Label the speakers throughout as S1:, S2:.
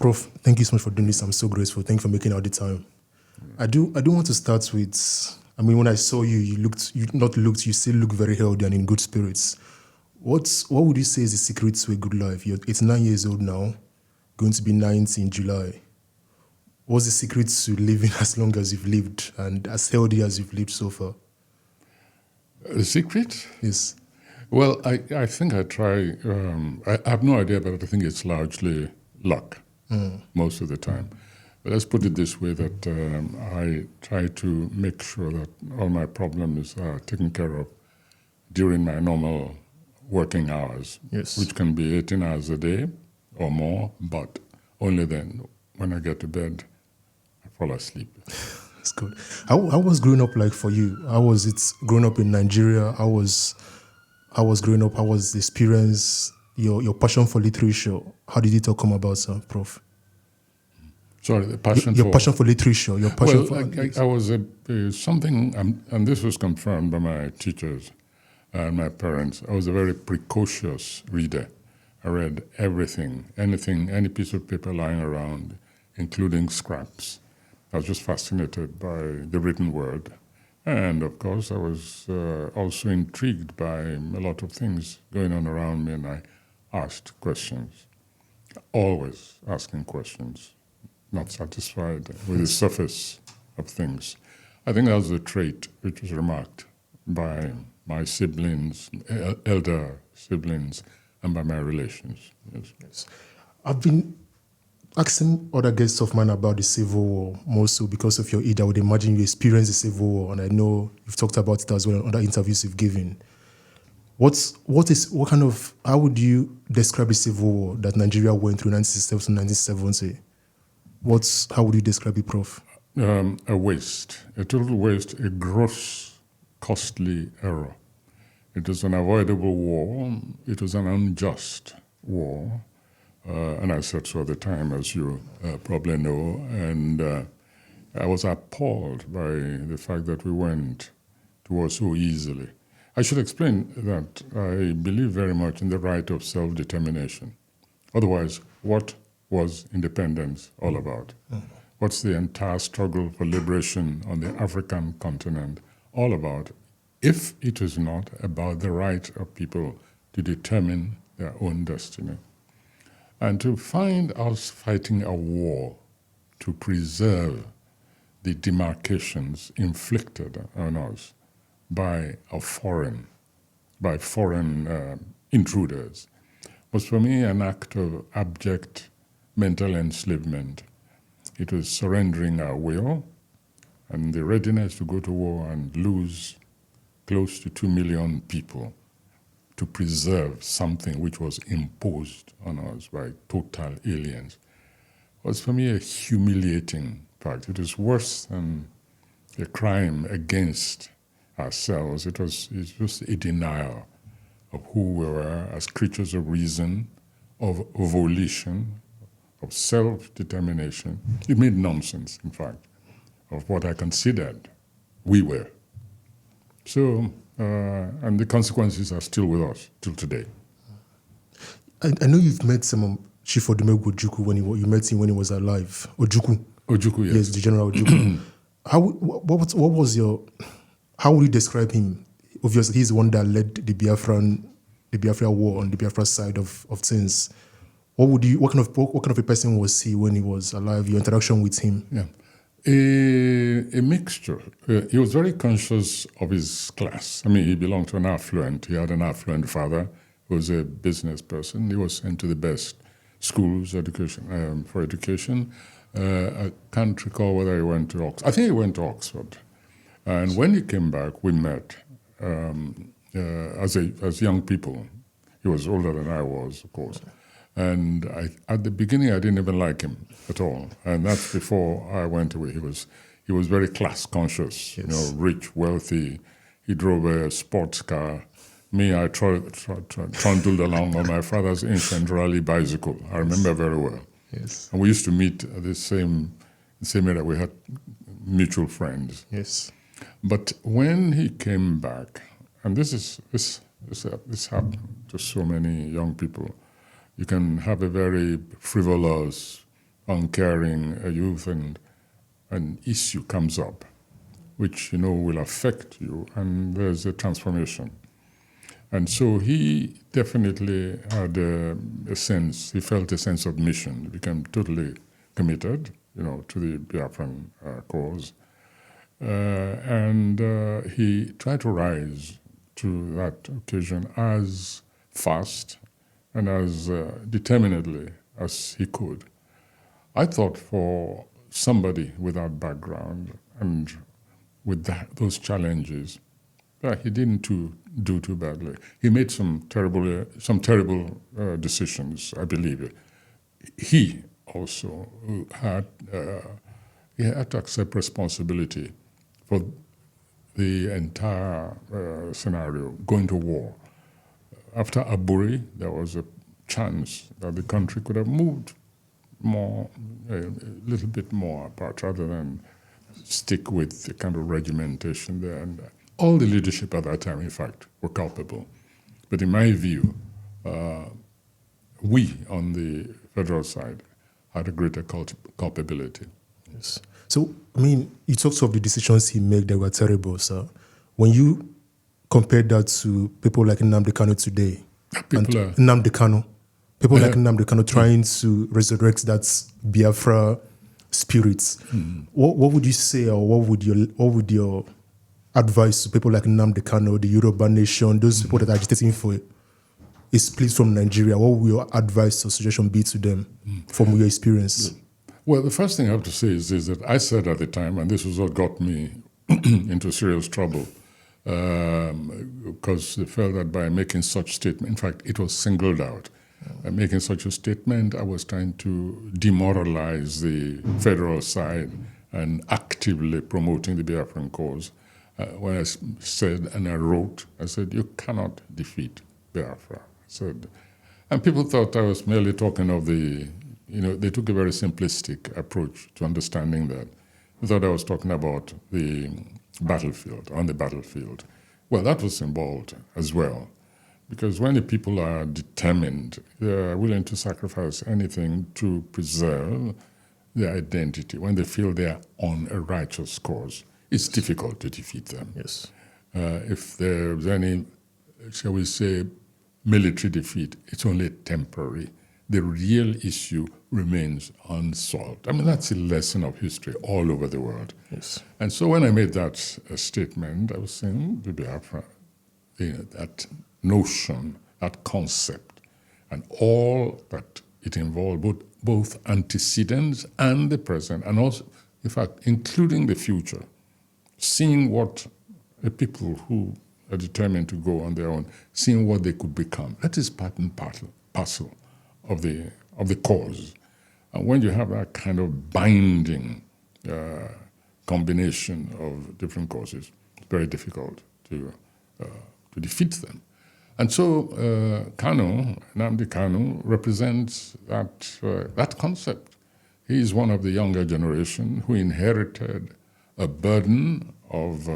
S1: Prof, thank you so much for doing this. I'm so grateful. Thank you for making out the time. I do want to start with, I mean, when I saw you, you still look very healthy and in good spirits. What would you say is the secret to a good life? You're 89 years old now, going to be 90 in July. What's the secret to living as long as you've lived and as healthy as you've lived so far?
S2: The secret?
S1: Yes.
S2: Well, I think I try, I have no idea, but I think it's largely luck most of the time. But let's put it this way, that I try to make sure that all my problems are taken care of during my normal working hours,
S1: Yes.
S2: which can be 18 hours a day or more, but only then. When I get to bed, I fall asleep.
S1: That's good. How was growing up like for you? How was it growing up in Nigeria? How was growing up? How was the experience? Your passion for literature? How did it all come about, sir, Prof?
S2: Sorry, the passion
S1: your passion for literature. Your passion for
S2: I was something, and this was confirmed by my teachers and my parents. I was a very precocious reader. I read everything, anything, any piece of paper lying around, including scraps. I was just fascinated by the written word. And of course, I was also intrigued by a lot of things going on around me, and I asked questions, always asking questions, not satisfied with the surface of things. I think that was a trait which was remarked by my siblings, elder siblings, and by my relations.
S1: Yes. I've been asking other guests of mine about the Civil War, more so because of your age. I would imagine you experienced the Civil War, and I know you've talked about it as well in other interviews you've given. How would you describe the Civil War that Nigeria went through 1967 to 1970? How would you describe it, Prof?
S2: A waste, a total waste, a gross, costly error. It was an avoidable war. It was an unjust war. And I said so at the time, as you probably know. And I was appalled by the fact that we went to war so easily. I should explain that I believe very much in the right of self-determination. Otherwise, what was independence all about? What's the entire struggle for liberation on the African continent all about, if it is not about the right of people to determine their own destiny? And to find us fighting a war to preserve the demarcations inflicted on us by foreign intruders was for me an act of abject mental enslavement. It was surrendering our will and the readiness to go to war and lose close to 2 million people to preserve something which was imposed on us by total aliens. It was for me a humiliating fact. It was worse than a crime against ourselves. It was just a denial of who we were as creatures of reason, of volition, of self-determination. It made nonsense, in fact, of what I considered we were. So, and the consequences are still with us till today.
S1: I know you've met Chief Odumegwu Ojukwu when you met him when he was alive. Ojukwu,
S2: yes.
S1: Yes, the General Ojukwu. How would you describe him? Obviously, he's the one that led the Biafra war on the Biafra side of things. What kind of a person was he when he was alive? Your interaction with him?
S2: Yeah. A mixture. He was very conscious of his class. I mean, he belonged to he had an affluent father who was a business person. He was sent to the best schools for education. I can't recall whether he went to Oxford. I think he went to Oxford. And when he came back, we met as young people. He was older than I was, of course. And at the beginning, I didn't even like him at all. And that's before I went away. He was very class conscious,
S1: yes.
S2: Rich, wealthy. He drove a sports car. Me, I trundled along on my father's ancient rally bicycle. I remember very well.
S1: Yes.
S2: And we used to meet at the same area. We had mutual friends.
S1: Yes.
S2: But when he came back, and this happened to so many young people, you can have a very frivolous, uncaring youth, and an issue comes up, which will affect you, and there's a transformation. And so he definitely had a sense. He felt a sense of mission. He became totally committed, to the Biafran cause, and he tried to rise to that occasion as fast and as determinedly as he could. I thought for somebody with that background and with those challenges, he didn't do too badly. He made some terrible decisions, I believe. He also had to accept responsibility for the entire scenario, going to war. After Aburi, there was a chance that the country could have moved more, a little bit more apart, rather than stick with the kind of regimentation there. And all the leadership at that time, in fact, were culpable. But in my view, we on the federal side had a greater culpability.
S1: Yes. So, you talked of the decisions he made that were terrible, sir. When you compare that to people like Nnamdi Kanu today, Nnamdi Kanu, people like Nnamdi Kanu trying to resurrect that Biafra spirit, what would you say, or what would your advice to people like Nnamdi Kanu, the Yoruba nation, those people that are agitating for a split from Nigeria? What would your advice or suggestion be to them from your experience?
S2: Well, the first thing I have to say is that I said at the time, and this was what got me into serious trouble, because they felt that by making such statement, in fact, it was singled out. By making such a statement, I was trying to demoralize the federal side and actively promoting the Biafran cause. When I said and I wrote, I said, you cannot defeat Biafra. And people thought I was merely talking of they took a very simplistic approach to understanding that. They thought I was talking about the battlefield, on the battlefield. Well, that was involved as well. Because when the people are determined, they are willing to sacrifice anything to preserve their identity. When they feel they are on a righteous cause, it's difficult to defeat them.
S1: Yes.
S2: If there's any, shall we say, military defeat, it's only temporary. The real issue remains unsolved. That's a lesson of history all over the world.
S1: Yes.
S2: And so when I made that statement, I was saying the Biafra, that notion, that concept, and all that it involved, both antecedents and the present, and also, in fact, including the future, seeing what the people who are determined to go on their own, seeing what they could become. That is part and parcel of the cause. And when you have that kind of binding combination of different causes, it's very difficult to defeat them. And so Nnamdi Kanu represents that concept. He is one of the younger generation who inherited a burden of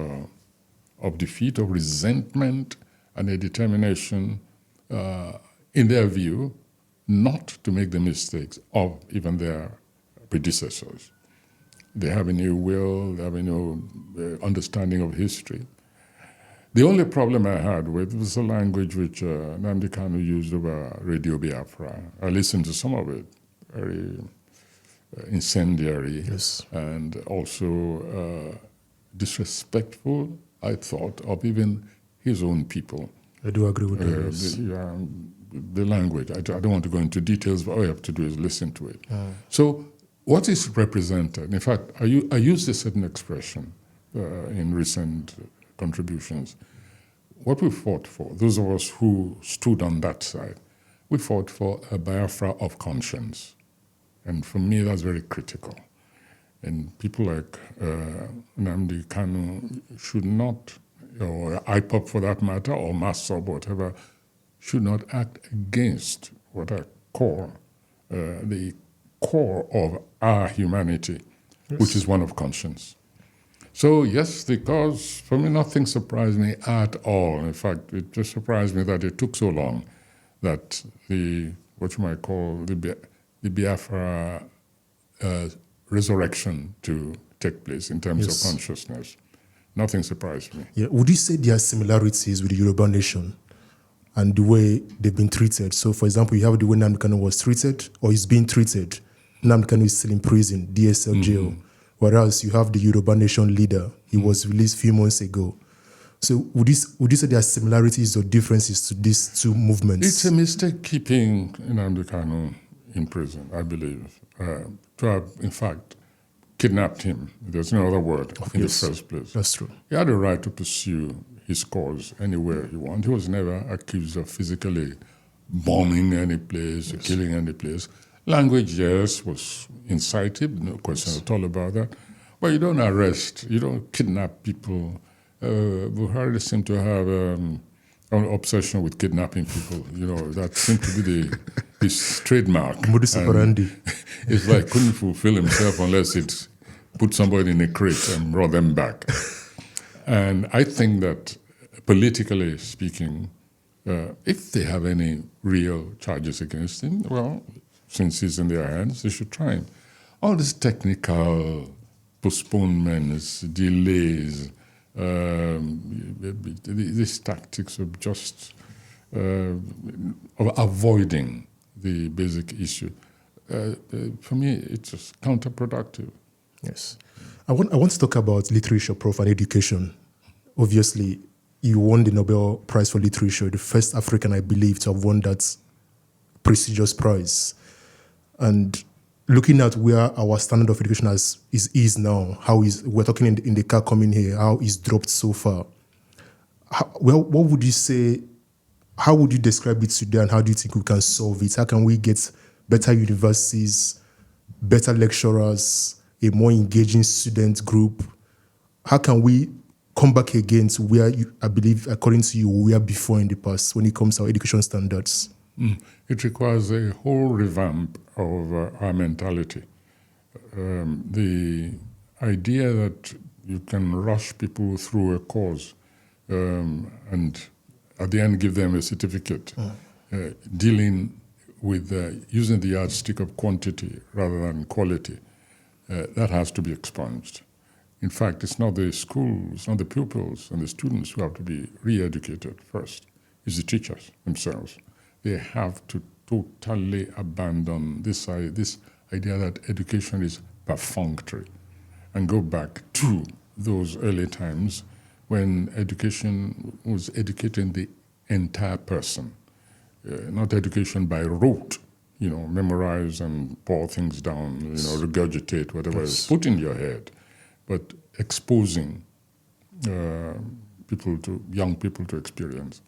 S2: defeat, of resentment, and a determination, in their view, not to make the mistakes of even their predecessors. They have a new will, they have a new understanding of history. The only problem I had with was the language which Nnamdi Kanu used over Radio Biafra. I listened to some of it, very incendiary,
S1: yes,
S2: and also disrespectful, I thought, of even his own people.
S1: I do agree with that.
S2: The language, I don't want to go into details, but all you have to do is listen to it. So what is represented? In fact, I used a certain expression in recent contributions. What we fought for, those of us who stood on that side, we fought for a Biafra of conscience. And for me, that's very critical. And people like Nnamdi Kanu should not, or IPOP for that matter, or MASSOB, whatever, should not act against what I call the core of our humanity, yes, which is one of conscience. So yes, because for me nothing surprised me at all. In fact, it just surprised me that it took so long that what you might call the Biafra resurrection to take place in terms
S1: Yes.
S2: of consciousness. Nothing surprised me.
S1: Yeah. Would you say there are similarities with the Yoruba nation and the way they've been treated? So, for example, you have the way Nnamdi Kanu was treated or is being treated. Nnamdi Kanu is still in prison, DSL jail. Whereas you have the Yoruba nation leader. He was released a few months ago. So would you say there are similarities or differences to these two movements?
S2: It's a mistake keeping Nnamdi Kanu in prison, I believe. To have, in fact, kidnapped him. There's no other word in the first place.
S1: That's true.
S2: He had a right to pursue his cause anywhere he wanted. He was never accused of physically bombing any place or killing any place. Language, yes, was incited, no question at all about that. But you don't arrest, you don't kidnap people. Buhari seemed to have an obsession with kidnapping people. You know, that seemed to be his trademark.
S1: Modus operandi.
S2: It's like couldn't fulfill himself unless it put somebody in a crate and brought them back. And I think that politically speaking, if they have any real charges against him, well, since he's in their hands, they should try him. All these technical postponements, delays, these tactics of just of avoiding the basic issue, for me, it's just counterproductive.
S1: Yes. I want to talk about literature, Prof, and education. Obviously, you won the Nobel Prize for Literature, the first African, I believe, to have won that prestigious prize. And looking at where our standard of education is now, we're talking in the car coming here, how it's dropped so far. What would you say, how would you describe it today, and how do you think we can solve it? How can we get better universities, better lecturers, a more engaging student group? How can we come back again to where I believe, according to you, we were before in the past when it comes to our education standards?
S2: It requires a whole revamp of our mentality. The idea that you can rush people through a course and at the end give them a certificate, dealing with using the yardstick of quantity rather than quality, that has to be expunged. In fact, it's not the schools, it's not the pupils and the students who have to be re-educated first. It's the teachers themselves. They have to totally abandon this idea that education is perfunctory and go back to those early times when education was educating the entire person, not education by rote, memorize and pour things down, regurgitate whatever is put in your head, but exposing young people to experience.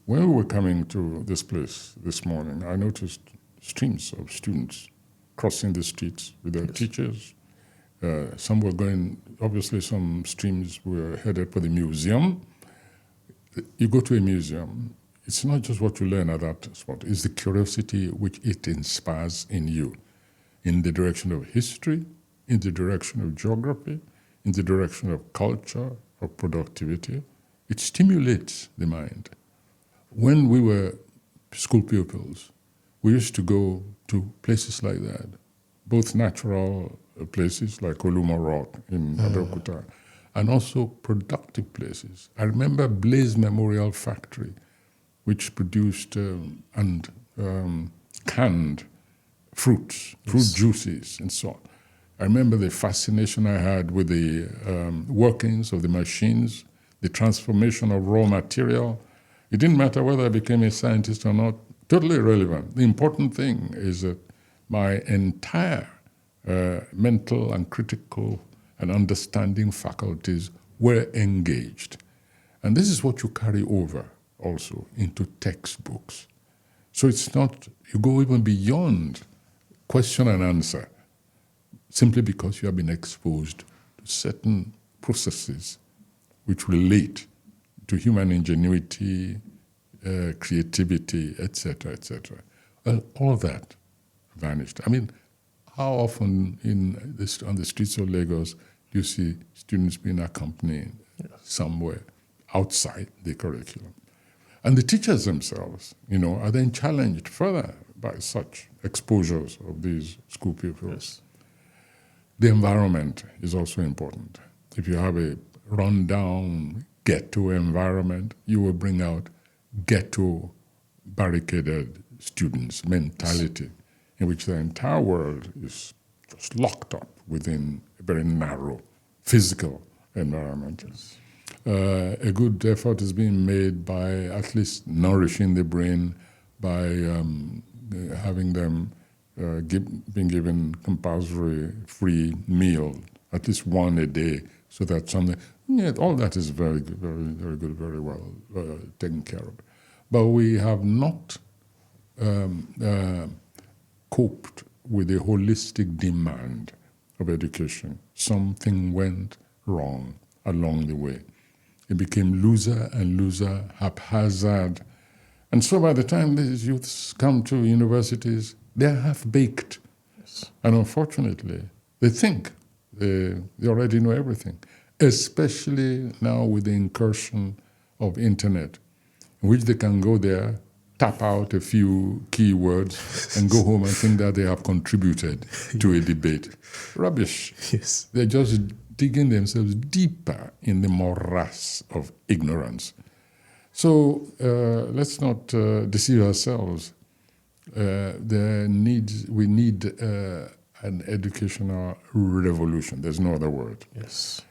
S2: When we were coming to this place this morning, I noticed streams of students crossing the streets with their teachers. Some were going, obviously some streams were headed for the museum. You go to a museum, it's not just what you learn at that spot, it's the curiosity which it inspires in you, in the direction of history, in the direction of geography, in the direction of culture, of productivity. It stimulates the mind. When we were school pupils, we used to go to places like that, both natural places like Oluma Rock in Abeokuta, and also productive places. I remember Blaze Memorial Factory, which produced canned fruits, fruit juices, and so on. I remember the fascination I had with the workings of the machines, the transformation of raw material. It didn't matter whether I became a scientist or not, totally irrelevant. The important thing is that my entire mental and critical and understanding faculties were engaged. And this is what you carry over also into textbooks. So it's not, you go even beyond question and answer, simply because you have been exposed to certain processes which relate to human ingenuity, creativity, etc., etc. Well, all of that vanished. I mean, how often on the streets of Lagos do you see students being accompanied somewhere outside the curriculum? And the teachers themselves, are then challenged further by such exposures of these school pupils. The environment is also important. If you have a rundown ghetto environment, you will bring out ghetto barricaded students mentality in which the entire world is just locked up within a very narrow physical environment. A good effort is being made by at least nourishing the brain by having them being given compulsory free meal, at least one a day, so that something, all that is very good, very good, very well taken care of. But we have not coped with the holistic demand of education. Something went wrong along the way. It became looser and looser, haphazard. And so by the time these youths come to universities, they're half-baked. Yes. And unfortunately, they think they already know everything, especially now with the incursion of internet, in which they can go there, tap out a few keywords, and go home and think that they have contributed to a debate. Rubbish.
S1: Yes.
S2: They're just digging themselves deeper in the morass of ignorance. So let's not deceive ourselves. We need an educational revolution. There's no other word.
S1: Yes.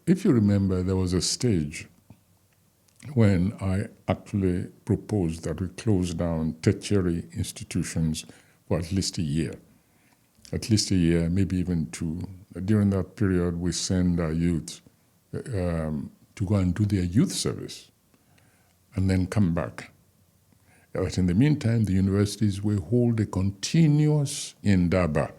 S2: If you remember, there was a stage when I actually proposed that we close down tertiary institutions for at least a year. At least a year, maybe even two. During that period, we send our youth to go and do their youth service and then come back. But in the meantime, the universities will hold a continuous indaba,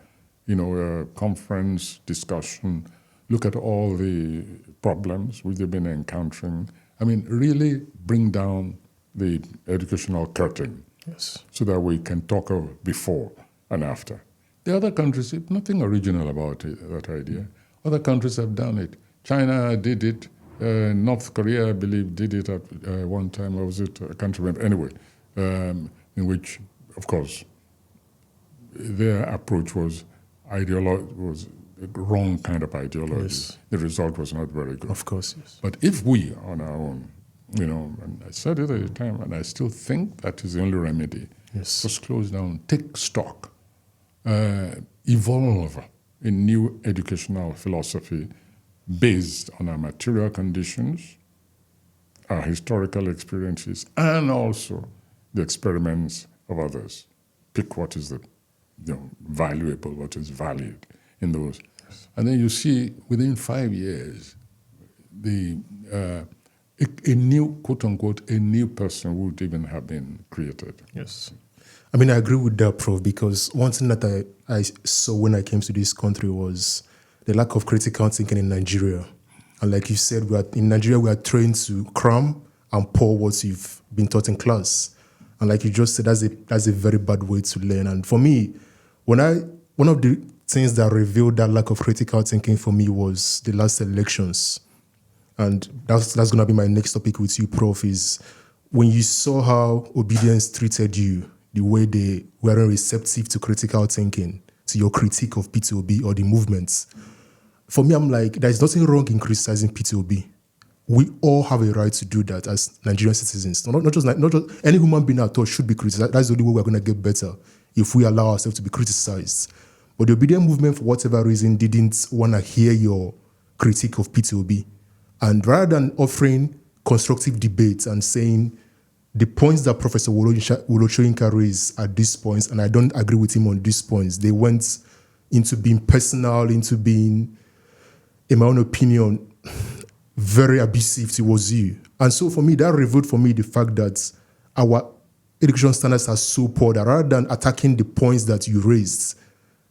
S2: conference, discussion, look at all the problems which they've been encountering. I mean, really bring down the educational curtain.
S1: Yes.
S2: So that we can talk of before and after. The other countries, nothing original about that idea. Other countries have done it. China did it. North Korea, I believe, did it at one time. Or was it? I can't remember. Anyway, in which, of course, their approach was was the wrong kind of ideology.
S1: Yes.
S2: The result was not very good.
S1: Of course, yes.
S2: But if we, on our own, and I said it at the time, and I still think that is the only remedy.
S1: Yes.
S2: Just close down, take stock, evolve a new educational philosophy based on our material conditions, our historical experiences, and also the experiments of others. Pick what is the valuable, what is valued in those. Yes. And then you see within 5 years, a new, quote unquote, a new person would even have been created.
S1: Yes. I mean, I agree with that, Prof, because one thing that I saw when I came to this country was the lack of critical thinking in Nigeria. And like you said, in Nigeria, we are trained to cram and pour what you've been taught in class. And like you just said, that's a very bad way to learn. And for me, one of the things that revealed that lack of critical thinking for me was the last elections. And that's going to be my next topic with you, Prof, is when you saw how obedience treated you, the way they weren't receptive to critical thinking, to your critique of P2OB or the movements. For me, I'm like, there's nothing wrong in criticizing P2OB. We all have a right to do that as Nigerian citizens. Not just any human being at all should be criticized. That's the only way we're going to get better, if we allow ourselves to be criticized. But the obedient movement, for whatever reason, didn't want to hear your critique of P2OB. And rather than offering constructive debates and saying the points that Professor Wole Soyinka raised at these points, and I don't agree with him on these points, they went into being personal, into being, in my own opinion, very abusive towards you. And so for me, that revealed for me the fact that our education standards are so poor that rather than attacking the points that you raised,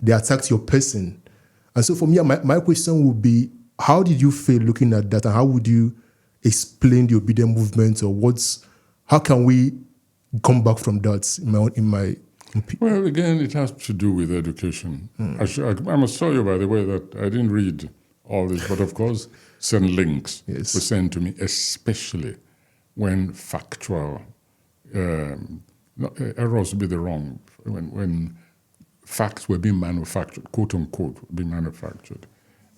S1: they attacked your person. And so for me, my question would be, how did you feel looking at that, and how would you explain the obedient movement, or how can we come back from that in my opinion?
S2: Well, again, it has to do with education. I must tell you, by the way, that I didn't read all this, but of course, certain links were sent to me, especially when factual errors would be the wrong, when facts were being manufactured, quote unquote, being manufactured.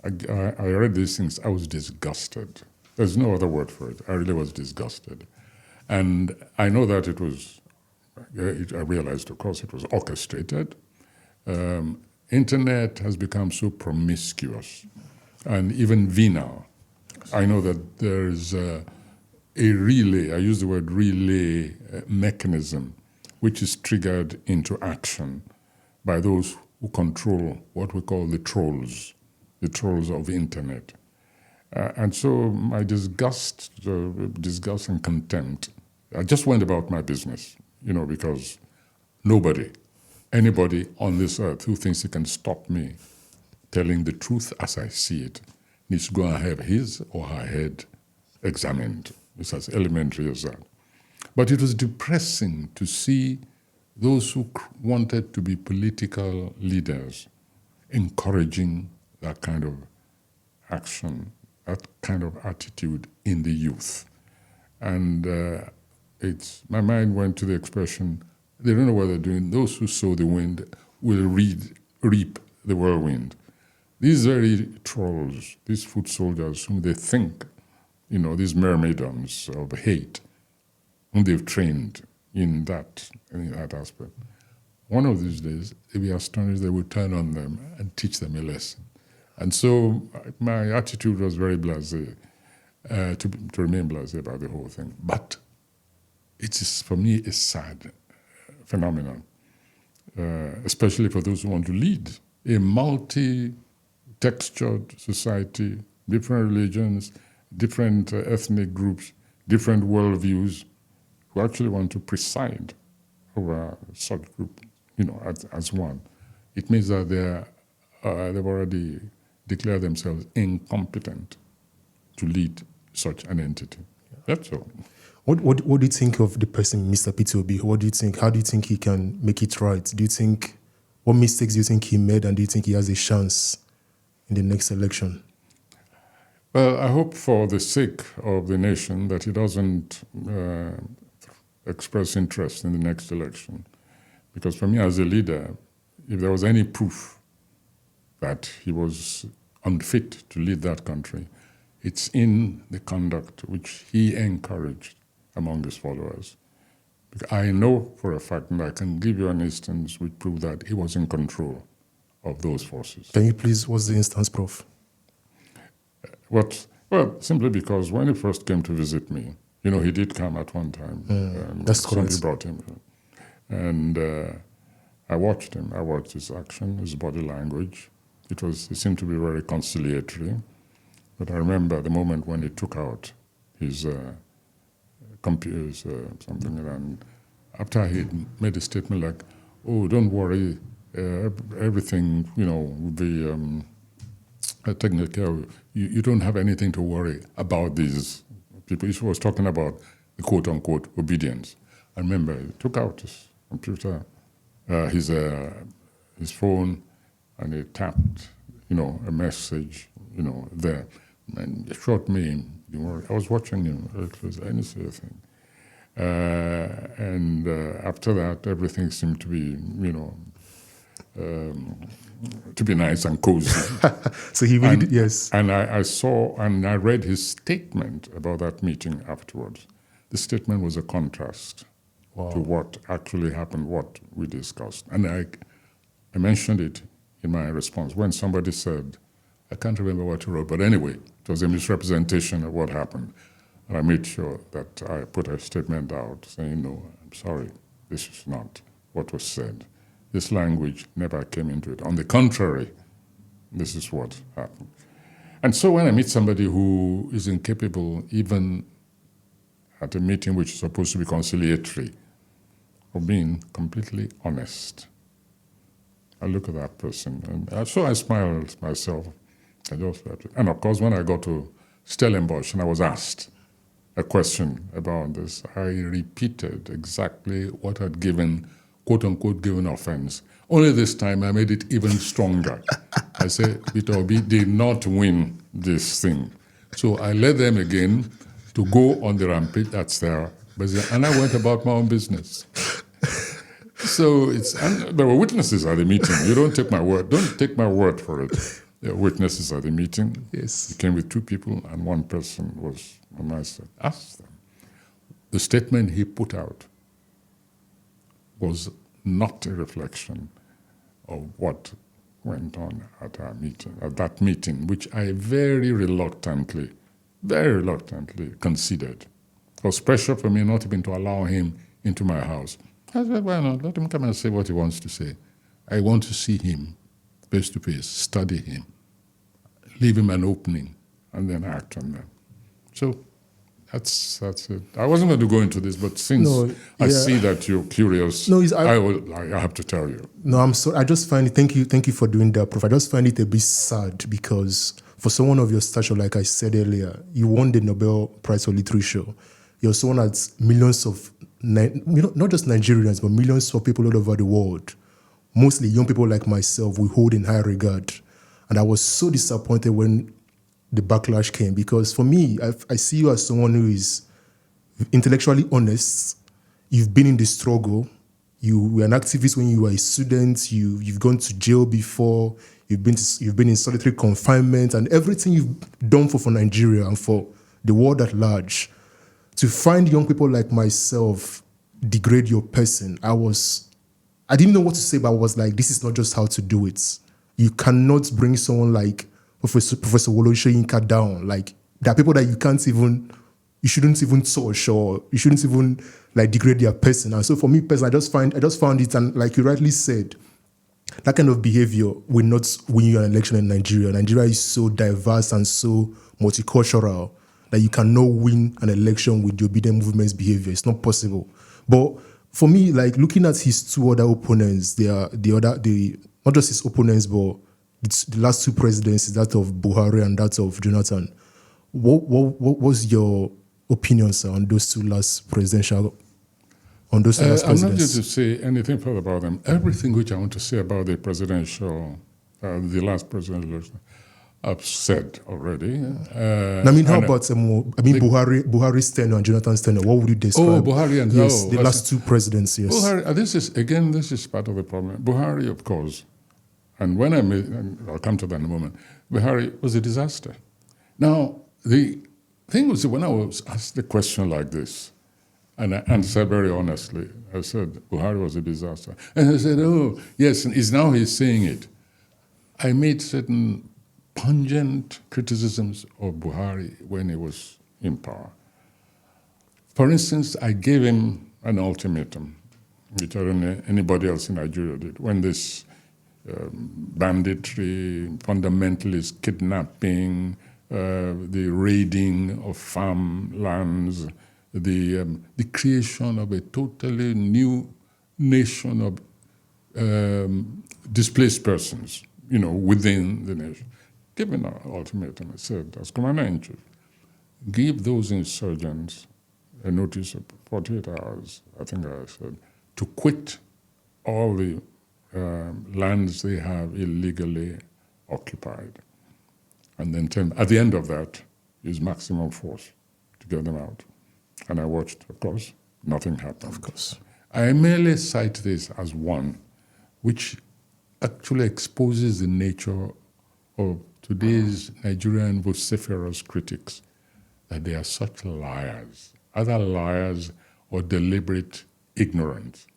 S2: I read these things, I was disgusted. There's no other word for it. I really was disgusted. And I know that it was, I realized, of course, it was orchestrated. Internet has become so promiscuous and even venal. I know that there's a relay, I use the word relay mechanism, which is triggered into action by those who control what we call the trolls of the internet. And so my disgust and contempt, I just went about my business, because anybody on this earth who thinks he can stop me telling the truth as I see it needs to go and have his or her head examined. It's as elementary as that. But it was depressing to see those who wanted to be political leaders encouraging that kind of action, that kind of attitude in the youth. And my mind went to the expression, they don't know what they're doing. Those who sow the wind will reap the whirlwind. These very trolls, these foot soldiers whom they think, these myrmidons of hate, whom they've trained in that aspect. One of these days, they'll be astonished, they will turn on them and teach them a lesson. And so my attitude was very blasé, to remain blasé about the whole thing. But it is, for me, a sad phenomenon, especially for those who want to lead a multi-textured society, different religions, different ethnic groups, different worldviews, who actually want to preside over such group, as one. It means that they've already declared themselves incompetent to lead such an entity. That's all.
S1: What do you think of the person, Mr. Peter Obi? What do you think? How do you think he can make it right? What mistakes do you think he made, and do you think he has a chance in the next election?
S2: Well, I hope for the sake of the nation that he doesn't express interest in the next election. Because for me as a leader, if there was any proof that he was unfit to lead that country, it's in the conduct which he encouraged among his followers. Because I know for a fact, and I can give you an instance which proved that he was in control of those forces.
S1: Can you please, what's the instance, Prof?
S2: Well, simply because when he first came to visit me, he did come at one time.
S1: That's correct.
S2: Somebody brought him. And I watched him. I watched his action, his body language. It seemed to be very conciliatory. But I remember the moment when he took out his computers, something, and after he made a statement like, "Oh, don't worry, everything, will be taken care of. You don't have anything to worry about these people." He was talking about the quote-unquote obedience. I remember he took out his computer, his phone, and he tapped, a message, there. And it showed me, I was watching him very closely, I didn't say a thing. And after that, everything seemed to be, to be nice and cozy.
S1: So he really did, yes.
S2: And I saw and I read his statement about that meeting afterwards. The statement was a contrast to what actually happened, what we discussed. And I mentioned it in my response when somebody said, I can't remember what he wrote, but anyway, it was a misrepresentation of what happened. And I made sure that I put a statement out saying, no, I'm sorry, this is not what was said. This language never came into it. On the contrary, this is what happened. And so when I meet somebody who is incapable, even at a meeting which is supposed to be conciliatory, of being completely honest, I look at that person, and so I smiled myself. I just left it. And of course, when I got to Stellenbosch and I was asked a question about this, I repeated exactly what had given, quote-unquote, given offense. Only this time I made it even stronger. I said, Peter Obi did not win this thing. So I led them again to go on the rampage, that's there, and I went about my own business. So and there were witnesses at the meeting. You don't take my word. Don't take my word for it. There were witnesses at the meeting.
S1: Yes.
S2: He came with 2 people, and 1 person was, and I said, ask them. The statement he put out was not a reflection of what went on at our meeting, at that meeting, which I very reluctantly considered. It was pressure for me not even to allow him into my house. I said, why not? Let him come and say what he wants to say. I want to see him face to face, study him, leave him an opening, and then act on them. So that's it. I wasn't going to go into this, but since I see that you're curious, I have to tell you.
S1: No, I'm sorry. I just find it, thank you for doing that, Prof. I just find it a bit sad because for someone of your stature, like I said earlier, you won the Nobel Prize for Literature. You're someone that's millions of, not just Nigerians, but millions of people all over the world, mostly young people like myself, we hold in high regard. And I was so disappointed when the backlash came because for me, I see you as someone who is intellectually honest. You've been in the struggle. You were an activist when you were a student. You've gone to jail before. You've been in solitary confinement, and everything you've done for Nigeria and for the world at large. To find young people like myself degrade your person, I didn't know what to say, but I was like, this is not just how to do it. You cannot bring someone like Professor Wole Soyinka down. Like, there are people that you shouldn't even touch, or you shouldn't even like degrade their person. And so for me personally, I just found it, and like you rightly said, that kind of behavior will not win you an election in Nigeria. Nigeria is so diverse and so multicultural that you cannot win an election with the obedient movement's behavior. It's not possible. But for me, like looking at his 2 other opponents, they are not just his opponents, but the last 2 presidencies, that of Buhari and that of Jonathan. What was your opinion, sir, on those 2 last presidential? On those 2 last presidents?
S2: I'm not going to say anything further about them. Everything which I want to say about the last presidential election, I've said already.
S1: How about Buhari's tenure and Jonathan's tenure? What would you describe?
S2: Oh, Buhari and
S1: the last 2 presidents. Yes.
S2: Buhari. This is part of the problem. Buhari, of course, and I'll come to that in a moment. Buhari was a disaster. Now the thing was, when I was asked a question like this, and I answered very honestly, I said Buhari was a disaster, and I said, oh yes, and he's saying it. I made certain pungent criticisms of Buhari when he was in power. For instance, I gave him an ultimatum, which I don't know anybody else in Nigeria did, when this banditry, fundamentalist kidnapping, the raiding of farmlands, the creation of a totally new nation of displaced persons, within the nation. Given an ultimatum, I said, as Commander-in-Chief, give those insurgents a notice of 48 hours, I think I said, to quit all the lands they have illegally occupied. And then at the end of that, use maximum force to get them out. And I watched, of course, nothing happened.
S1: Of course.
S2: I merely cite this as one which actually exposes the nature of today's Nigerian vociferous critics, that they are such liars, either liars or deliberate ignorance,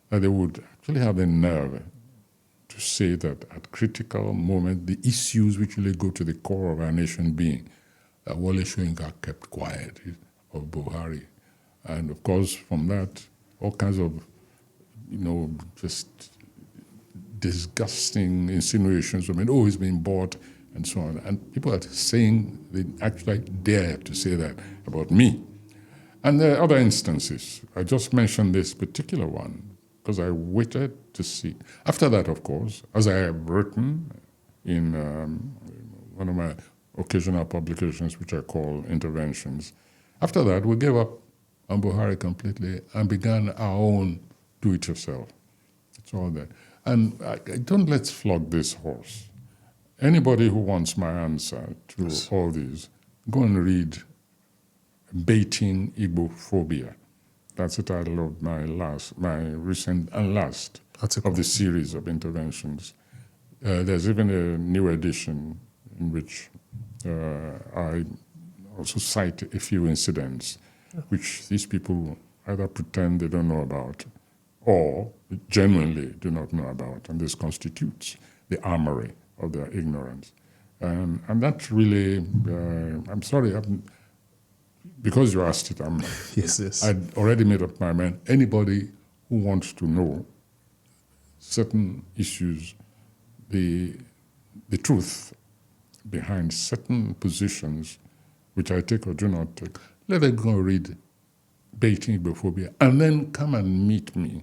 S2: that they would actually have the nerve to say that at critical moment, the issues which really go to the core of our nation being, that Wole Soyinka kept quiet of Buhari. And of course, from that, all kinds of, just disgusting insinuations. He's been bought, and so on. And people are saying, they actually dare to say that about me. And there are other instances. I just mentioned this particular one because I waited to see. After that, of course, as I have written in one of my occasional publications, which I call Interventions, after that, we gave up on Buhari completely and began our own do-it-yourself. It's all there. And don't let's flog this horse. Anybody who wants my answer to all these, go and read Baiting Igbo Phobia That's the title of my recent and last
S1: Article.
S2: of the series of interventions. There's even a new edition in which I also cite a few incidents which these people either pretend they don't know about or genuinely do not know about, and this constitutes the armory of their ignorance. And that's really, I'm sorry, because you asked it,
S1: Yes.
S2: I'd already made up my mind. Anybody who wants to know certain issues, the truth behind certain positions, which I take or do not take, let them go read Baiting Igbophobia and then come and meet me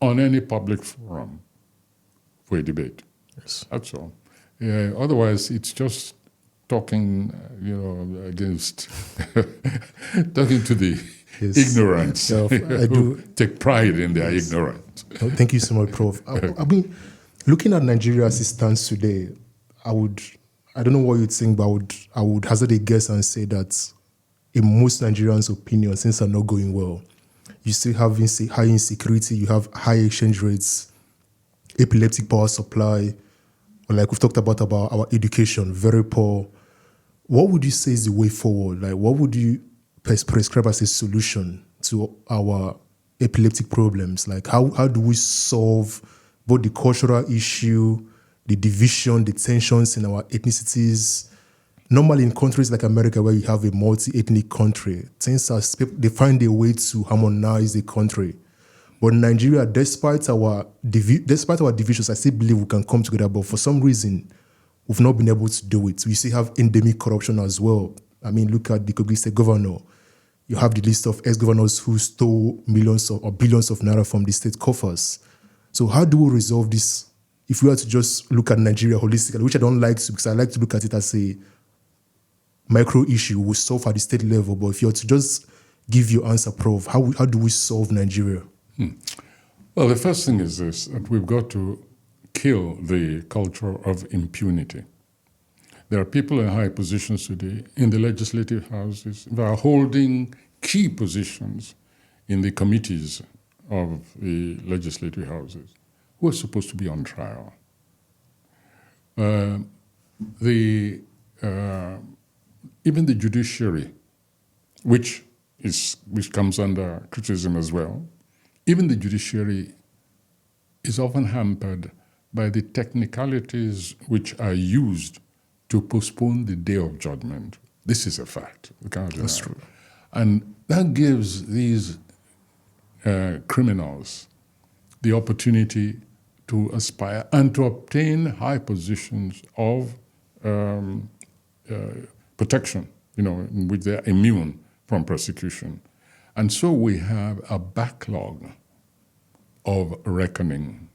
S2: on any public forum for a debate.
S1: Yes.
S2: That's all. Otherwise, it's just talking, against, talking to the
S1: Yes.
S2: ignorance
S1: Yeah, I
S2: who
S1: do.
S2: take pride in their ignorance.
S1: Oh, thank you so much, Prof. I mean, looking at Nigeria as it stands today, I don't know what you'd think, but I would hazard a guess and say that in most Nigerians' opinion, things are not going well. You still have high insecurity, you have high exchange rates, epileptic power supply, or like we've talked about our education, very poor. What would you say is the way forward? Like, what would you prescribe as a solution to our epileptic problems? Like, how do we solve both the cultural issue, the division, the tensions in our ethnicities? Normally in countries like America, where you have a multi-ethnic country, they find a way to harmonize the country. But in Nigeria, despite our divisions, I still believe we can come together. But for some reason, we've not been able to do it. We still have endemic corruption as well. I mean, look at the Kogi State governor. You have the list of ex-governors who stole millions or billions of naira from the state coffers. So how do we resolve this? If we were to just look at Nigeria holistically, which I don't like to, because I like to look at it as a micro issue we solve at the state level. But if you were to just give your answer, Prof, how do we solve Nigeria?
S2: Well, the first thing is this, that we've got to kill the culture of impunity. There are people in high positions today in the legislative houses that are holding key positions in the committees of the legislative houses who are supposed to be on trial. Even the judiciary, which comes under criticism as well, even the judiciary is often hampered by the technicalities which are used to postpone the day of judgment. This is a fact. We cannot deny.
S1: That's true.
S2: And that gives these criminals the opportunity to aspire and to obtain high positions of protection, in which they're immune from persecution. And so we have a backlog of reckoning.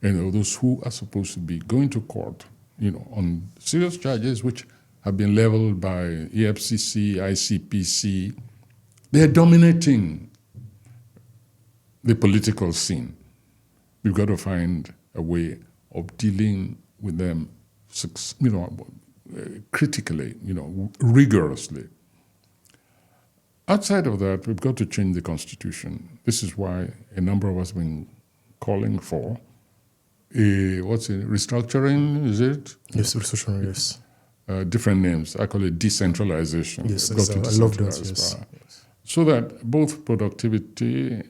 S2: Those who are supposed to be going to court, on serious charges which have been leveled by EFCC, ICPC, they're dominating the political scene. We've got to find a way of dealing with them, critically, rigorously. Outside of that, we've got to change the Constitution. This is why a number of us have been calling for restructuring, is it?
S1: Yes, restructuring, yes.
S2: Different names. I call it decentralization.
S1: Yes,
S2: I
S1: love that, yes.
S2: So that both productivity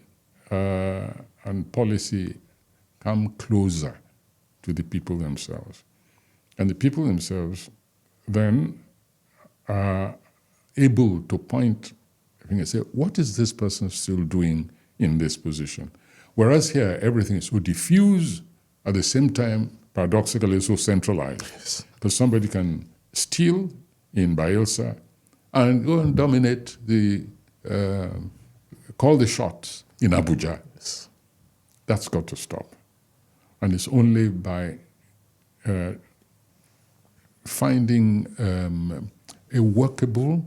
S2: and policy come closer to the people themselves. And the people themselves then are able to point and say, what is this person still doing in this position? Whereas here, everything is so diffuse, at the same time, paradoxically, so centralized.
S1: Yes.
S2: Because somebody can steal in Bayelsa and go and dominate call the shots in Abuja.
S1: Yes.
S2: That's got to stop. And it's only by finding a workable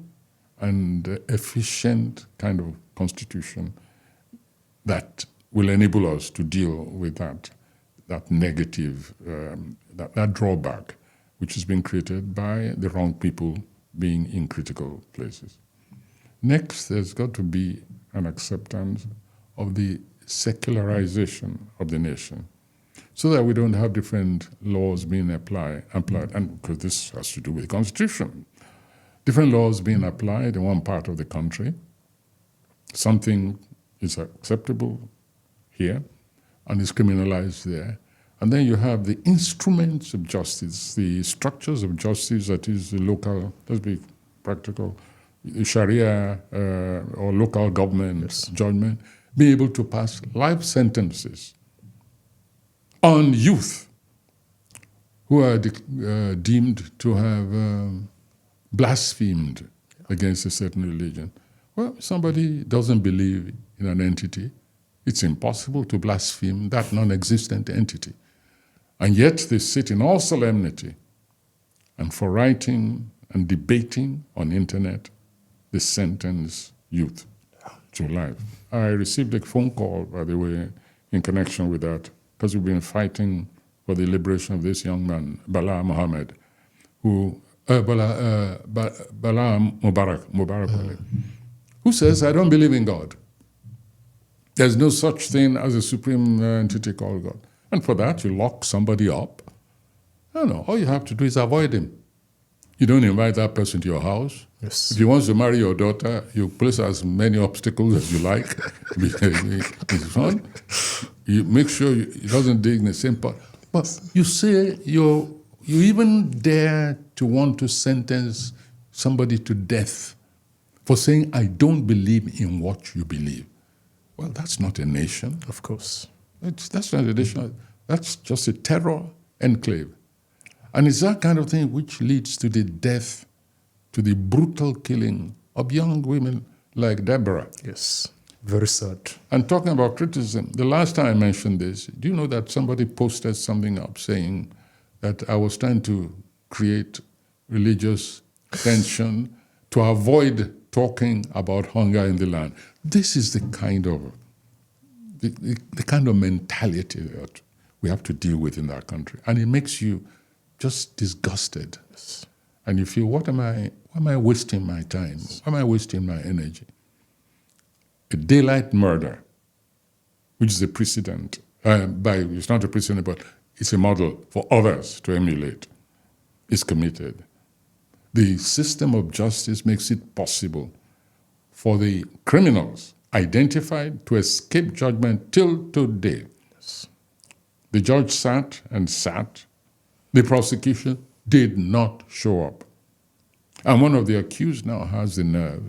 S2: and efficient kind of constitution that will enable us to deal with that negative, that drawback, which has been created by the wrong people being in critical places. Next, there's got to be and acceptance of the secularization of the nation, so that we don't have different laws being applied, and because this has to do with the Constitution. Different laws being applied in one part of the country. Something is acceptable here and is criminalized there. And then you have the instruments of justice, the structures of justice, that is the local, let's be practical, Sharia or local government judgment, be able to pass life sentences on youth who are deemed to have blasphemed against a certain religion. Well, somebody doesn't believe in an entity. It's impossible to blaspheme that non-existent entity. And yet they sit in all solemnity, and for writing and debating on internet, they sentence youth to life. I received a phone call, by the way, in connection with that, because we've been fighting for the liberation of this young man, Bala Muhammad, who Bala Mubarak, who says, I don't believe in God. There's no such thing as a supreme entity called God. And for that, you lock somebody up. No, all you have to do is avoid him. You don't invite that person to your house.
S1: Yes.
S2: If he wants to marry your daughter, you place as many obstacles as you like. It's fun. You make sure he doesn't dig in the same pot. But you say you even dare to want to sentence somebody to death for saying, I don't believe in what you believe. Well, that's not a nation.
S1: Of course.
S2: That's not a nation. That's just a terror enclave. And it's that kind of thing which leads to the death, to the brutal killing of young women like Deborah.
S1: Yes. Very sad.
S2: And talking about criticism, the last time I mentioned this, do you know that somebody posted something up saying that I was trying to create religious tension to avoid talking about hunger in the land? This is the kind of mentality that we have to deal with in our country. And it makes you just disgusted.
S1: Yes.
S2: And you feel, why am I wasting my time? Why am I wasting my energy? A daylight murder, which is a precedent, it's not a precedent, but it's a model for others to emulate, is committed. The system of justice makes it possible for the criminals identified to escape judgment till today.
S1: Yes.
S2: The judge sat and sat. The prosecution did not show up. And one of the accused now has the nerve,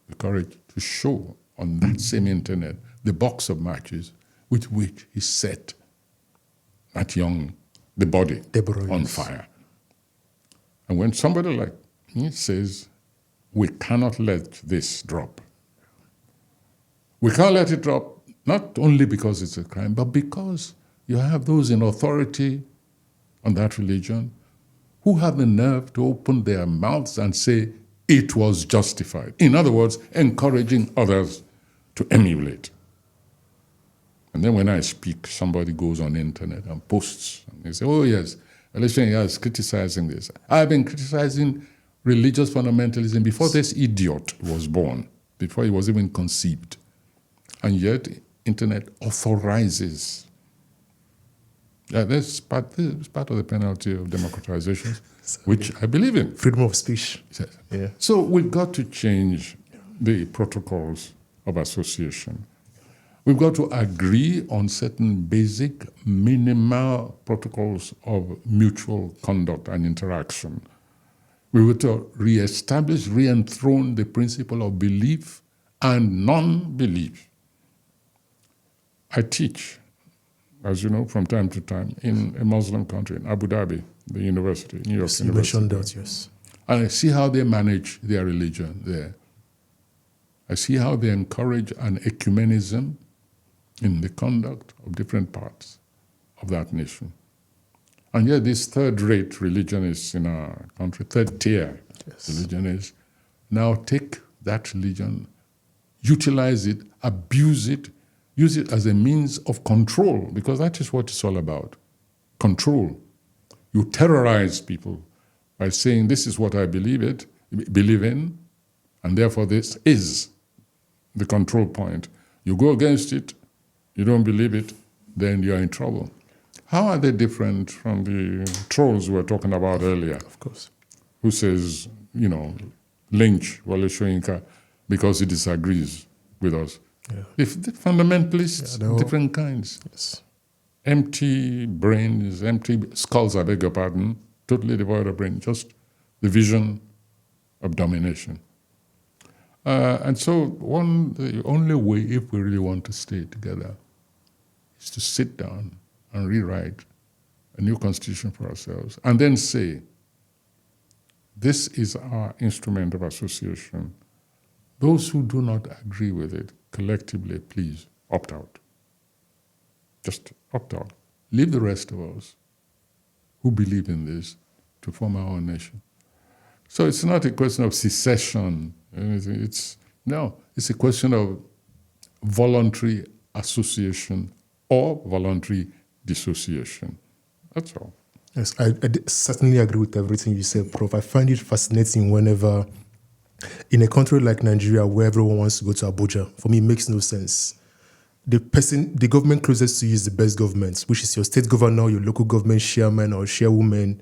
S2: the courage to show on that same internet the box of matches with which he set the body
S1: Deborah,
S2: on
S1: yes.
S2: fire. And when somebody like me says, we cannot let this drop. We can't let it drop, not only because it's a crime, but because you have those in authority on that religion who have the nerve to open their mouths and say it was justified. In other words, encouraging others to emulate. And then when I speak, somebody goes on the internet and posts. And they say, oh yes, Elishon is criticizing this. I've been criticizing religious fundamentalism before this idiot was born, before he was even conceived. And yet, internet authorizes. That's part of the penalty of democratization, which I believe in.
S1: Freedom of speech. Yeah.
S2: So we've got to change the protocols of association. We've got to agree on certain basic, minimal protocols of mutual conduct and interaction. We were to re-establish, re-enthrone the principle of belief and non-belief. I teach, as you know, from time to time in a Muslim country, in Abu Dhabi, the university, New York University.
S1: You mentioned that, yes.
S2: And I see how they manage their religion there. I see how they encourage an ecumenism in the conduct of different parts of that nation. And yet these third-rate religionists in our country, third-tier religionists, now take that religion, utilize it, abuse it, use it as a means of control, because that is what it's all about. Control. You terrorize people by saying, this is what I believe in, and therefore this is the control point. You go against it, you don't believe it, then you're in trouble. How are they different from the trolls we were talking about earlier?
S1: Of course.
S2: Who says, lynch Wole Soyinka because he disagrees with us.
S1: Yeah.
S2: If the fundamentalists,
S1: they're all-
S2: different kinds.
S1: Yes.
S2: Empty brains, empty skulls, I beg your pardon, totally devoid of brain, just the vision of domination. And so the only way, if we really want to stay together, is to sit down and rewrite a new constitution for ourselves, and then say, this is our instrument of association. Those who do not agree with it, collectively, please opt out. Just opt out. Leave the rest of us who believe in this to form our own nation. So it's not a question of secession. It's a question of voluntary association or voluntary dissociation. That's all.
S1: Yes, I certainly agree with everything you said, Prof. I find it fascinating whenever, in a country like Nigeria, where everyone wants to go to Abuja, for me, it makes no sense. The government closest to you is the best government, which is your state governor, your local government chairman or chairwoman,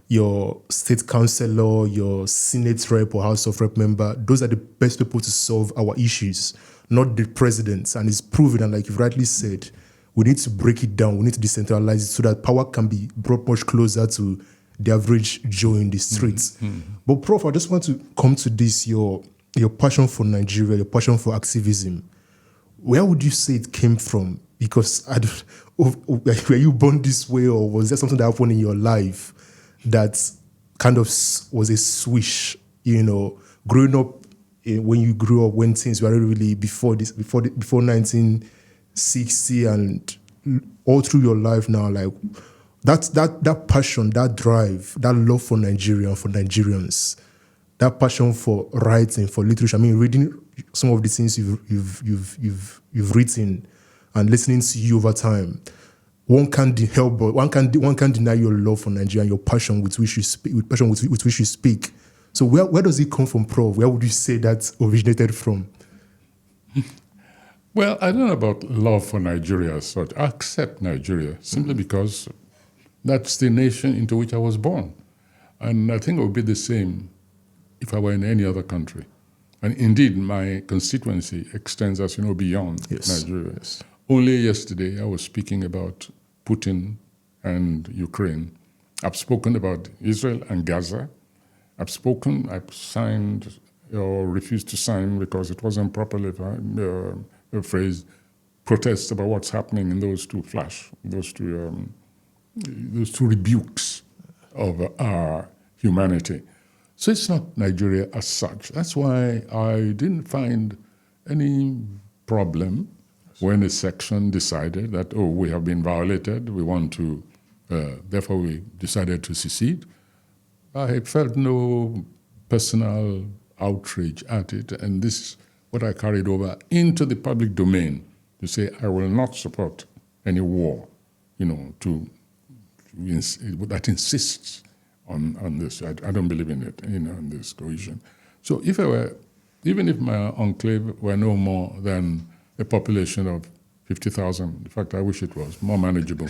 S1: your state councillor, your Senate rep or House of Rep member. Those are the best people to solve our issues, not the president. And it's proven, and like you've rightly said, we need to break it down. We need to decentralize it so that power can be brought much closer to the average Joe in the streets. But Prof, I just want to come to this, your passion for Nigeria, your passion for activism. Where would you say it came from? Because were you born this way, or was there something that happened in your life that kind of was a switch? Growing up, when you grew up, when things were really before 1960, and all through your life now, like that passion, that drive, that love for Nigeria and for Nigerians, that passion for writing, for literature. I mean, reading some of the things you've written and listening to you over time, one can't deny your love for Nigeria and your passion with which you speak. So where does it come from, Prof? Where would you say that originated from?
S2: Well, I don't know about love for Nigeria as such. I accept Nigeria simply because that's the nation into which I was born. And I think it would be the same if I were in any other country. And indeed, my constituency extends, as you know, beyond Nigeria.
S1: Yes.
S2: Only yesterday, I was speaking about Putin and Ukraine. I've spoken about Israel and Gaza. I've signed or refused to sign because it wasn't properly phrased, protests about what's happening in those two rebukes of our humanity. So it's not Nigeria as such. That's why I didn't find any problem when a section decided that, we have been violated, we want to, therefore we decided to secede. I felt no personal outrage at it, and this is what I carried over into the public domain to say I will not support any war, that insists on this. I don't believe in it, in this cohesion. So even if my enclave were no more than a population of 50,000, in fact, I wish it was more manageable,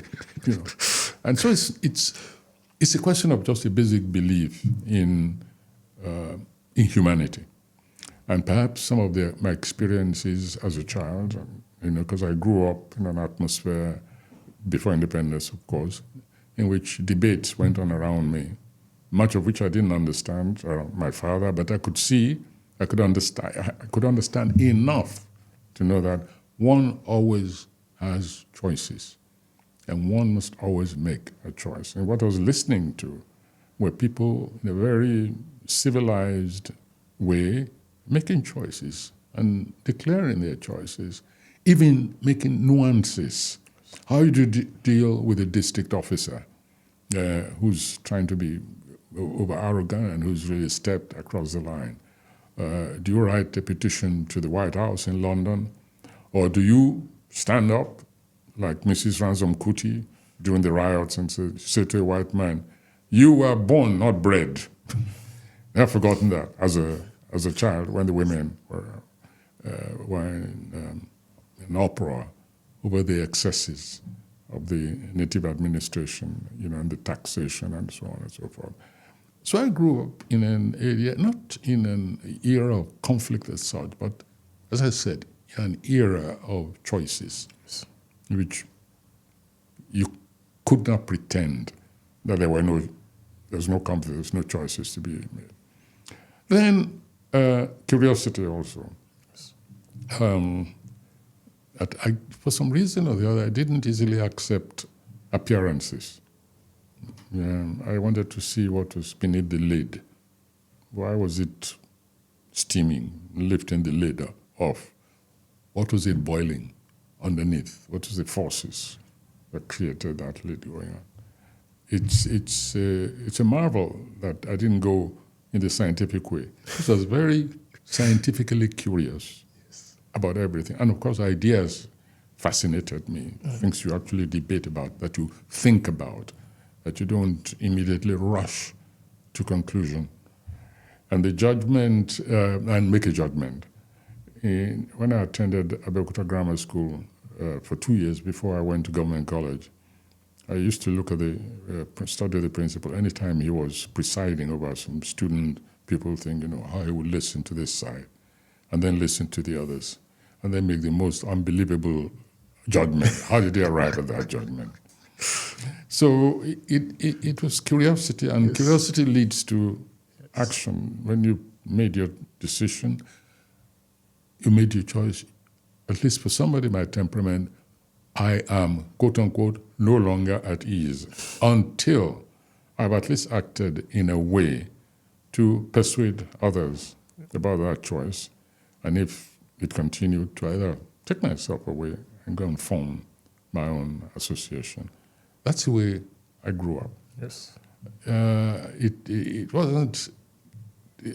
S2: And so it's a question of just a basic belief in humanity. And perhaps some of my experiences as a child, because I grew up in an atmosphere before independence, of course, in which debates went on around me, much of which I didn't understand, my father, but I could understand enough to know that one always has choices, and one must always make a choice. And what I was listening to were people in a very civilized way making choices and declaring their choices, even making nuances. How do you deal with a district officer who's trying to be over arrogant and who's really stepped across the line? Do you write a petition to the White House in London? Or do you stand up like Mrs. Ransom Kuti during the riots and say to a white man, you were born, not bred? I've forgotten that as a child when the women were were in uproar over the excesses of the native administration, and the taxation and so on and so forth. So I grew up in an area, not in an era of conflict as such, but as I said, an era of choices, in which you could not pretend that there's no conflict, there's no choices to be made. Then curiosity also. For some reason or the other, I didn't easily accept appearances. I wanted to see what was beneath the lid. Why was it steaming, lifting the lid off? What was it boiling underneath? What was the forces that created that lid going on? It's a marvel that I didn't go in the scientific way. I was very scientifically curious about everything. And of course, ideas fascinated me, things you actually debate about, that you think about, that you don't immediately rush to conclusion. And the judgment, and make a judgment. When I attended Abeokuta Grammar School for 2 years before I went to government college, I used to look at study the principal. Anytime he was presiding over some student, people think, how he would listen to this side, and then listen to the others, and then make the most unbelievable judgment. How did he arrive at that judgment? So it was curiosity, and curiosity leads to action. When you made your decision, you made your choice. At least for somebody my temperament, I am, quote unquote, no longer at ease until I've at least acted in a way to persuade others about that choice. And if it continued, to either take myself away and go and form my own association. That's the way I grew up.
S1: Yes.
S2: It wasn't,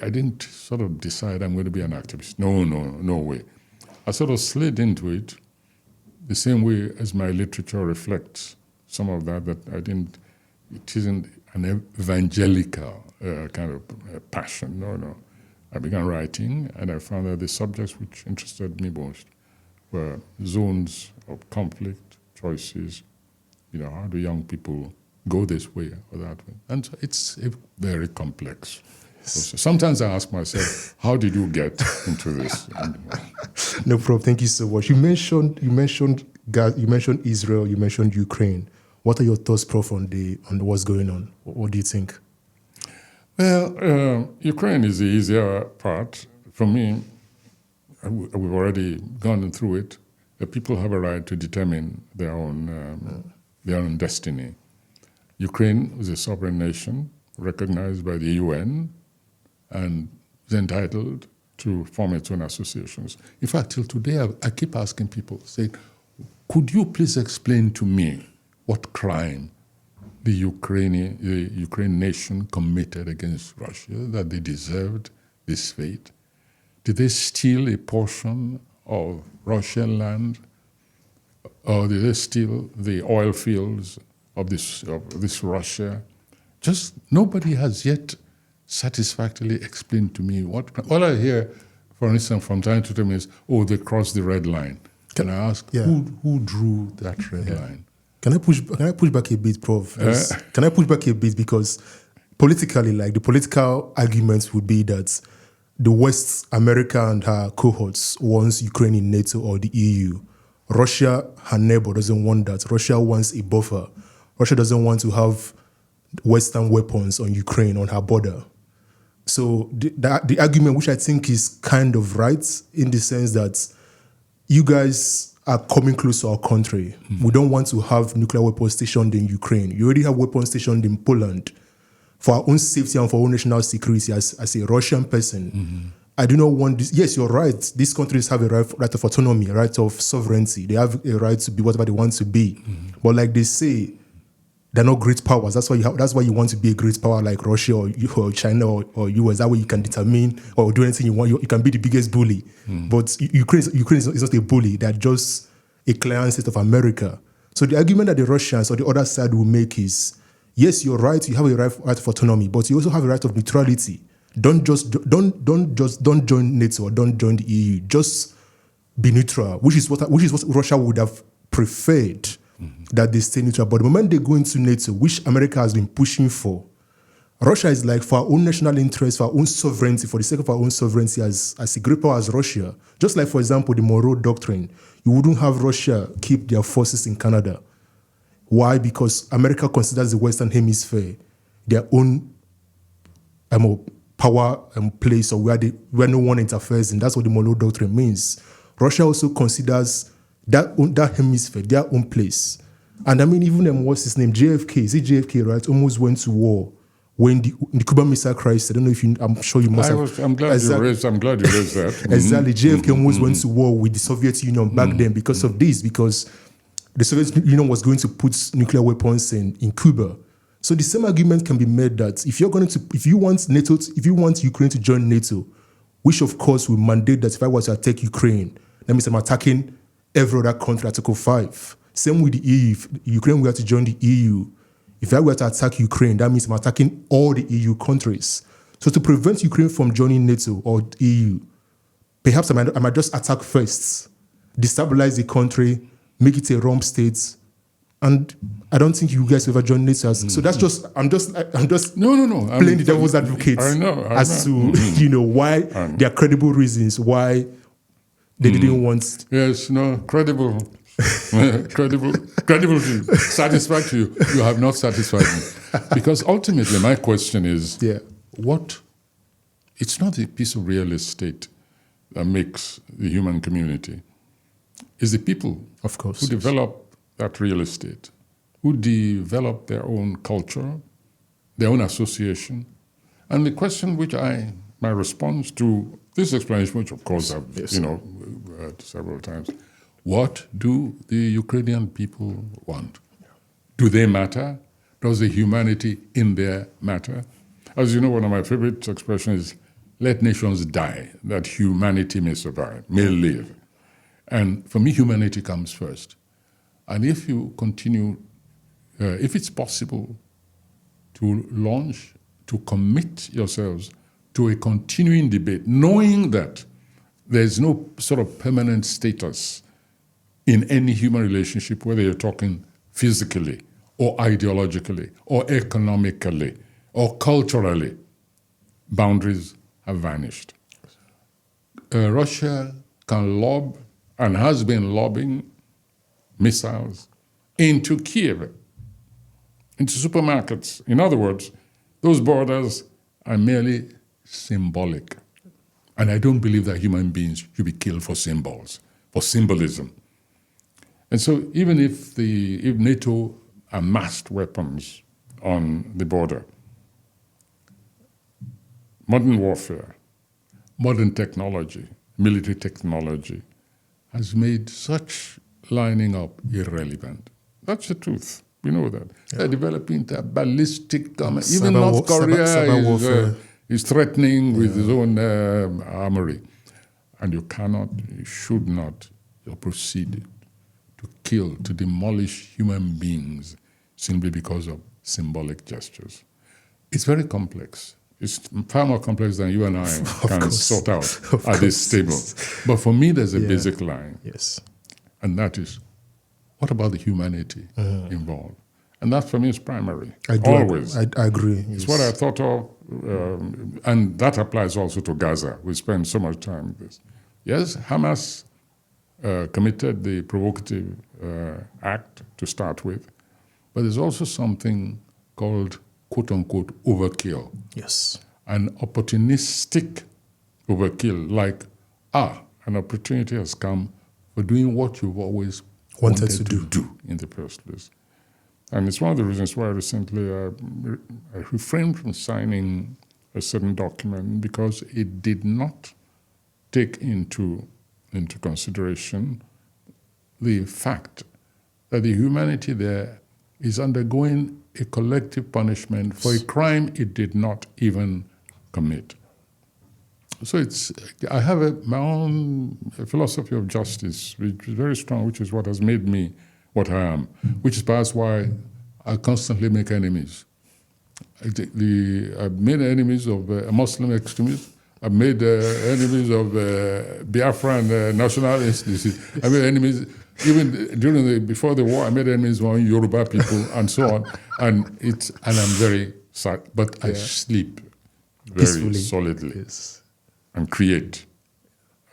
S2: I didn't sort of decide I'm going to be an activist. No way. I sort of slid into it the same way as my literature reflects some of that it isn't an evangelical kind of passion. No. I began writing, and I found that the subjects which interested me most were zones of conflict, choices. How do young people go this way or that way? And so it's very complex. Yes. Sometimes I ask myself, how did you get into this?
S1: No problem. Thank you so much. You mentioned Israel. You mentioned Ukraine. What are your thoughts, Prof, on what's going on? What do you think?
S2: Well, Ukraine is the easier part. For me, we've already gone through it. The people have a right to determine their own destiny. Ukraine is a sovereign nation recognized by the UN and is entitled to form its own associations. In fact, till today, I keep asking people, saying, could you please explain to me what crime the Ukraine nation committed against Russia, that they deserved this fate? Did they steal a portion of Russian land? Or did they steal the oil fields of this Russia? Just nobody has yet satisfactorily explained to me what. All I hear, for instance, from time to time is, they crossed the red line. Can I ask who drew that red line?
S1: Can I push back a bit, Prof? Can I push back a bit, because politically, the political arguments would be that the West, America and her cohorts wants Ukraine in NATO or the EU. Russia, her neighbor, doesn't want that. Russia wants a buffer. Russia doesn't want to have Western weapons on Ukraine, on her border. So the argument, which I think is kind of right, in the sense that you guys are coming close to our country. Mm-hmm. We don't want to have nuclear weapons stationed in Ukraine. You already have weapons stationed in Poland. For our own safety and for our own national security, as a Russian person, I do not want this. Yes, you're right. These countries have a right of autonomy, a right of sovereignty. They have a right to be whatever they want to be. But like they say, they're not great powers. That's why you want to be a great power like Russia or China or US. That way you can determine or do anything you want. You can be the biggest bully. But Ukraine is not a bully. They're just a client state of America. So the argument that the Russians or the other side will make is, yes, you're right. You have a right of autonomy, but you also have a right of neutrality. Don't join NATO or don't join the EU. Just be neutral, which is what Russia would have preferred, that they stay neutral. But the moment they go into NATO, which America has been pushing for, Russia is like, for our own national interest, for our own sovereignty, for the sake of our own sovereignty as a great power as Russia. Just like, for example, the Monroe Doctrine, you wouldn't have Russia keep their forces in Canada. Why? Because America considers the Western Hemisphere their own power and place, or where no one interferes in. That's what the Monroe Doctrine means. Russia also considers that hemisphere their own place. And I mean, even what's his name? JFK, is it JFK, right? Almost went to war when the Cuban Missile Crisis. I don't know if I'm sure you must have.
S2: I'm glad you raised that.
S1: Exactly. JFK almost went to war with the Soviet Union back then because of this, because the Soviet Union was going to put nuclear weapons in Cuba. So the same argument can be made that if you want Ukraine to join NATO, which of course will mandate that if I was to attack Ukraine, that means I'm attacking every other country, Article 5. Same with the EU. If Ukraine were to join the EU, if I were to attack Ukraine, that means I'm attacking all the EU countries. So to prevent Ukraine from joining NATO or the EU, perhaps I might just attack first, destabilize the country, make it a rump state, and I don't think you guys ever join NATO. So that's just I'm just playing the devil's advocate as to why there are credible reasons why they didn't want.
S2: Yes, no, credibility, satisfactory. You have not satisfied me, because ultimately my question is, what? It's not a piece of real estate that makes the human community. It's the people,
S1: of course,
S2: who develop that real estate, who develop their own culture, their own association. And the question my response to this explanation, which of course I've heard several times, what do the Ukrainian people want? Do they matter? Does the humanity in there matter? As you know, one of my favorite expressions is, let nations die, that humanity may survive, may live. And for me, humanity comes first. And if you continue, if it's possible to commit yourselves to a continuing debate, knowing that there's no sort of permanent status in any human relationship, whether you're talking physically or ideologically or economically or culturally, boundaries have vanished. Russia can lob and has been lobbing missiles into Kiev, into supermarkets. In other words, those borders are merely symbolic. And I don't believe that human beings should be killed for symbols, for symbolism. And so even if NATO amassed weapons on the border, modern warfare, modern technology, military technology, has made such lining up irrelevant. That's the truth. We know that. Yeah. They're developing ballistic guns. Even North Korea is threatening with his own armory. And you should not proceed to kill, to demolish human beings simply because of symbolic gestures. It's very complex. It's far more complex than you and I can sort out at this table. But for me, there's a basic line.
S1: Yes.
S2: And that is, what about the humanity involved? And that for me is primary.
S1: Always. I agree.
S2: It's what I thought of, and that applies also to Gaza. We spend so much time with this. Yes, Hamas committed the provocative act to start with, but there's also something called quote-unquote overkill.
S1: Yes.
S2: An opportunistic overkill, like, an opportunity has come for doing what you've always wanted to do in the first place. And it's one of the reasons why recently I refrained from signing a certain document, because it did not take into consideration the fact that the humanity there is undergoing a collective punishment for a crime it did not even commit. So I have my own philosophy of justice, which is very strong, which is what has made me what I am, which is perhaps why I constantly make enemies. I've made enemies of Muslim extremists. I've made enemies of Biafran National Institute. I made enemies, even before the war, I made enemies among Yoruba people and so on. And I'm very sad, but I sleep very
S1: Peacefully.
S2: solidly
S1: Yes.
S2: and create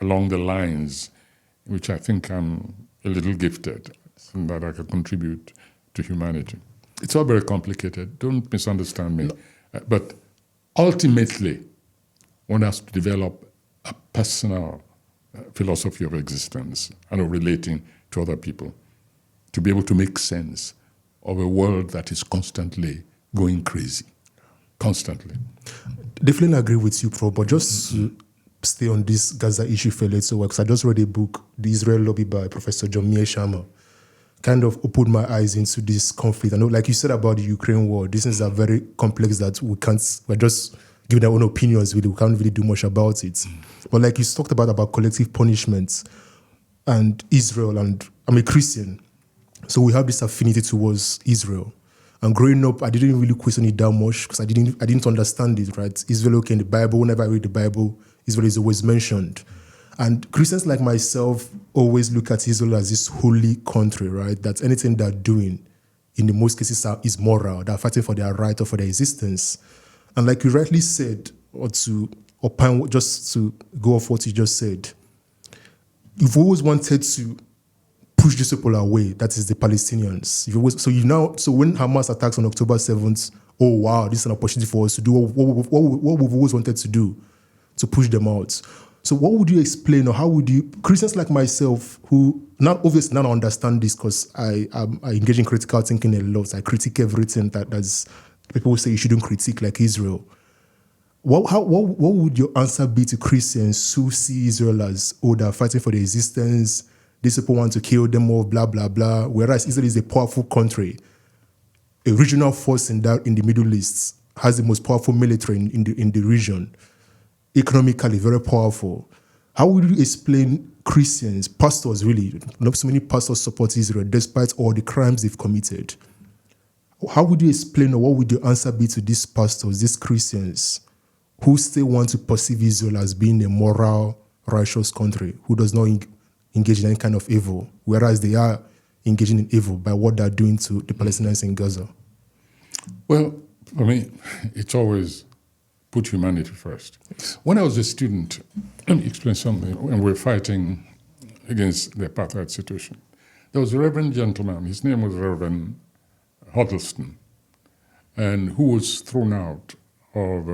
S2: along the lines in which I think I'm a little gifted and that I can contribute to humanity. It's all very complicated. Don't misunderstand me. No. But ultimately, one has to develop a personal philosophy of existence and of relating to other people to be able to make sense of a world that is constantly going crazy. Constantly.
S1: Definitely agree with you, Prof. But just to stay on this Gaza issue for a little while, because I just read a book, The Israel Lobby by Professor John Mearsheimer, kind of opened my eyes into this conflict. I know, like you said about the Ukraine war, these things are very complex that we're just giving our own opinions, really. We can't really do much about it. But like you talked about collective punishments and Israel, and I'm a Christian, so we have this affinity towards Israel. And growing up, I didn't really question it that much because I didn't understand it, right? Israel, okay, in the Bible, whenever I read the Bible, Israel is always mentioned. And Christians like myself always look at Israel as this holy country, right? That anything they're doing, in the most cases, is moral. They're fighting for their right or for their existence. And like you rightly said, just to go off what you just said, you've always wanted to push these people away. That is the Palestinians. So when Hamas attacks on October 7th, oh wow, this is an opportunity for us to do what we've always wanted to do, to push them out. So what would you explain, or how would you, Christians like myself, who obviously now understand this because I engage in critical thinking a lot. I critique everything that's people say you shouldn't critique, like Israel. What would your answer be to Christians who see Israel as, they're fighting for their existence, these people want to kill them all, blah, blah, blah, whereas Israel is a powerful country, a regional force in the Middle East, has the most powerful military in the region, economically very powerful. How would you explain Christians, pastors really, not so many pastors support Israel despite all the crimes they've committed? How would you explain, or what would your answer be to these pastors, these Christians, who still want to perceive Israel as being a moral, righteous country, who does not engage in any kind of evil, whereas they are engaging in evil by what they're doing to the Palestinians in Gaza?
S2: Well, for me, it's always put humanity first. When I was a student, let me explain something. When we were fighting against the apartheid situation, there was a reverend gentleman, his name was Reverend Huddleston, and who was thrown out of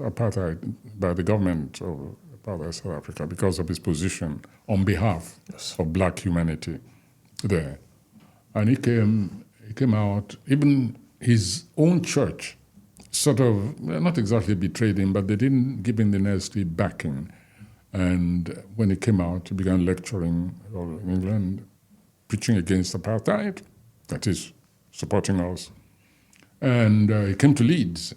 S2: apartheid by the government of apartheid South Africa because of his position on behalf of black humanity there. And he came out, even his own church sort of, not exactly betrayed him, but they didn't give him the necessary backing. And when he came out, he began lecturing all in England, preaching against apartheid, that is, supporting us. And he came to Leeds.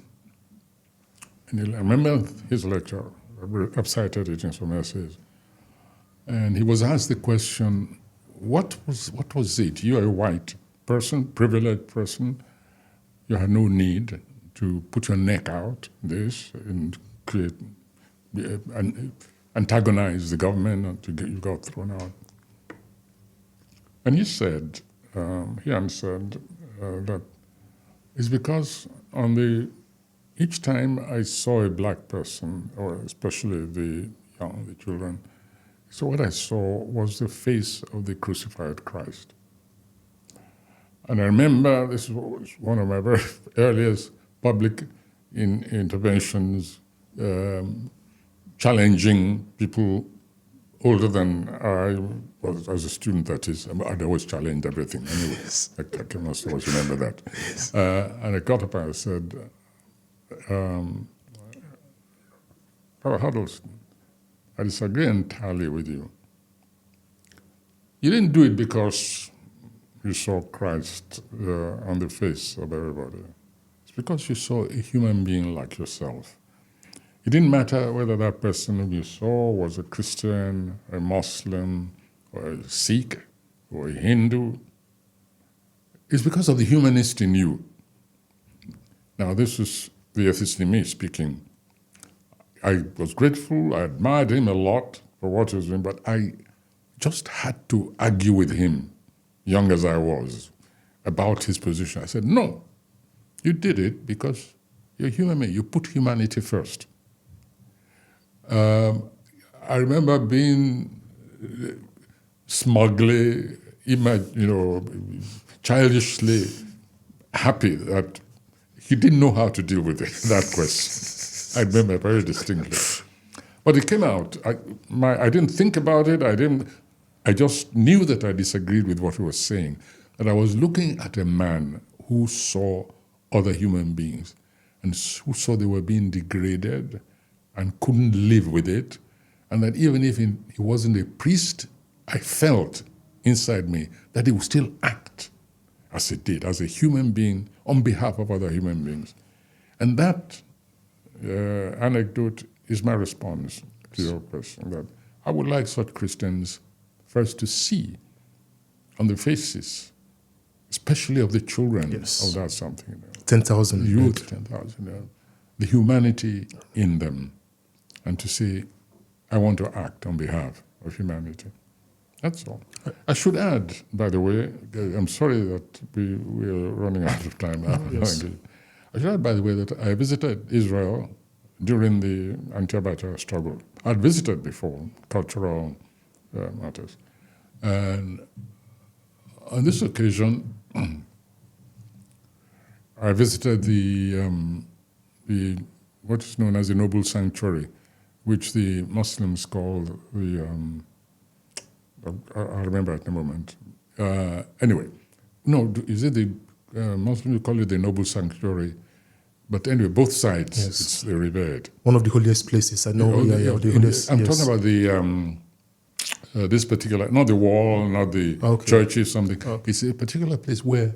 S2: And I remember his lecture, I've cited it in some essays. And he was asked the question, what was it? You're a white person, privileged person, you had no need to put your neck out this and create, antagonize the government and you got thrown out. And he said, he answered that it's because each time I saw a black person, or especially the young, the children, so what I saw was the face of the crucified Christ. And I remember this was one of my very earliest public interventions, challenging people older than I was as a student, that is. I'd always challenged everything anyway.
S1: Yes.
S2: I must always remember that.
S1: Yes.
S2: And I got up and I said, Brother Huddleston, I disagree entirely with you. You didn't do it because you saw Christ on the face of everybody. It's because you saw a human being like yourself. It didn't matter whether that person whom you saw was a Christian, a Muslim, or a Sikh, or a Hindu. It's because of the humanist in you. Now, this is the ethicist in me speaking. I was grateful. I admired him a lot for what he was doing, but I just had to argue with him, young as I was, about his position. I said, no, you did it because you're a human being. You put humanity first. I remember being smugly, childishly happy that he didn't know how to deal with that question. I remember very distinctly. But it came out. I didn't think about it. I just knew that I disagreed with what he was saying. That I was looking at a man who saw other human beings and who saw they were being degraded and couldn't live with it. And that even if he wasn't a priest, I felt inside me that he would still act as he did, as a human being on behalf of other human beings. And that anecdote is my response to your question, that I would like such Christians first to see on the faces, especially of the children, of that something.
S1: 10,000.
S2: Youth, 10,000. The humanity in them. And to say, I want to act on behalf of humanity. That's all. I should add, by the way, I'm sorry that we are running out of time now. Yes. I should add, by the way, that I visited Israel during the anti-apartheid struggle. I'd visited before, cultural matters. And on this occasion, I visited the what is known as the Noble Sanctuary, which the Muslims call the, I'll remember at the moment. Anyway, no, is it the Muslims call it the Noble Sanctuary? But anyway, both sides, they're revered.
S1: One of the holiest places. I know. The holiest,
S2: I'm talking about the this particular, not the wall, not the churches, something. Okay. It's a particular place where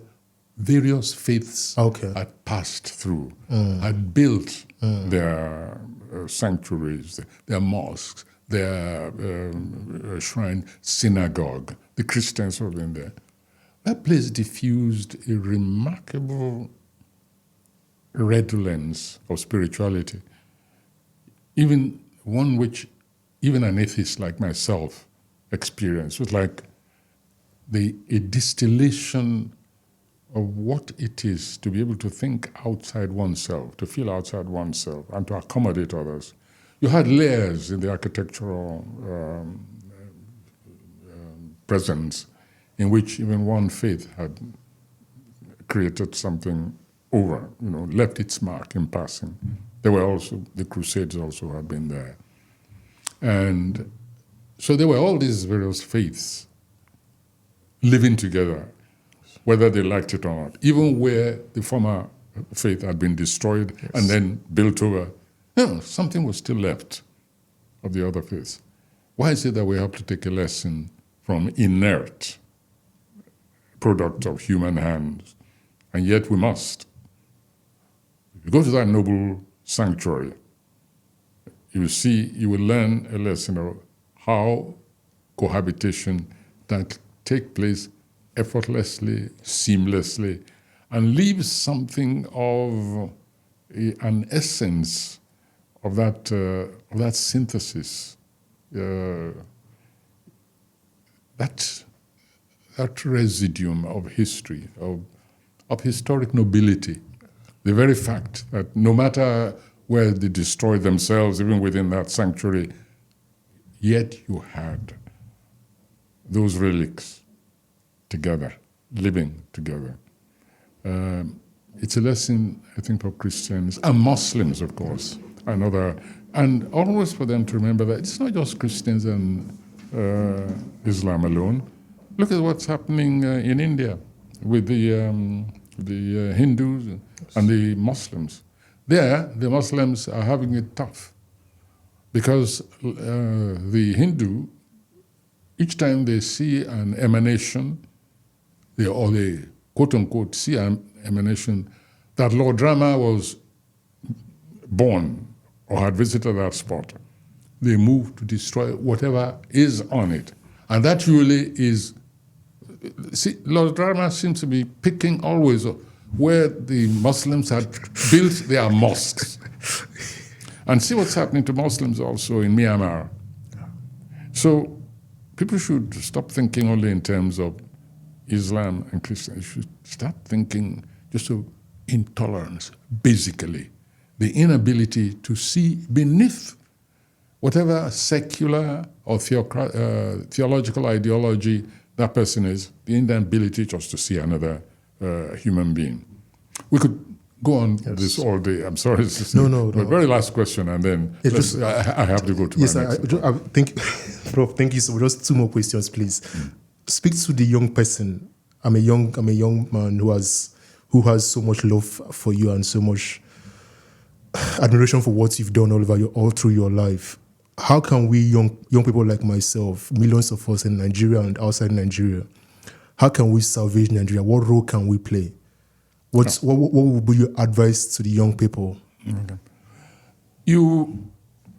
S2: various faiths had passed through, had built their sanctuaries, their mosques, their shrine, synagogue. The Christians were in there. That place diffused a remarkable redolence of spirituality, even one which even an atheist like myself experienced. It was like a distillation of what it is to be able to think outside oneself, to feel outside oneself, and to accommodate others. You had layers in the architectural presence in which even one faith had created something over, left its mark in passing. There were also, the Crusades also had been there. And so there were all these various faiths living together, whether they liked it or not, even where the former faith had been destroyed and then built over. Something was still left of the other faiths. Why is it that we have to take a lesson from inert product of human hands, and yet we must? If you go to that noble sanctuary, you will learn a lesson of how cohabitation can take place effortlessly, seamlessly, and leave something of an essence of that synthesis, that residuum of history, of historic nobility. The very fact that no matter where they destroyed themselves, even within that sanctuary, yet you had those relics together, living together. It's a lesson, I think, for Christians and Muslims, of course, and always for them to remember that it's not just Christians and Islam alone. Look at what's happening in India with the Hindus and the Muslims. There, the Muslims are having it tough because the Hindu, each time they see an emanation, they quote-unquote see an emanation, that Lord Rama was born or had visited that spot, they move to destroy whatever is on it. And that really is, Lord Rama seems to be picking always where the Muslims had built their mosques. And see what's happening to Muslims also in Myanmar. So people should stop thinking only in terms of Islam and Christianity. They should start thinking just of intolerance, basically. The inability to see beneath whatever secular or theological ideology that person is, the inability just to see another human being. We could go on this all day. I'm sorry.
S1: No.
S2: The very last question, and then I have to go to my next.
S1: I think, Prof, thank you. So just 2 more questions, please. Speak to the young person. I'm a young man who has so much love for you and so much admiration for what you've done all through your life. How can we young people like myself, millions of us in Nigeria and outside Nigeria, how can we salvage Nigeria? What role can we play? What would be your advice to the young people?
S2: Okay. You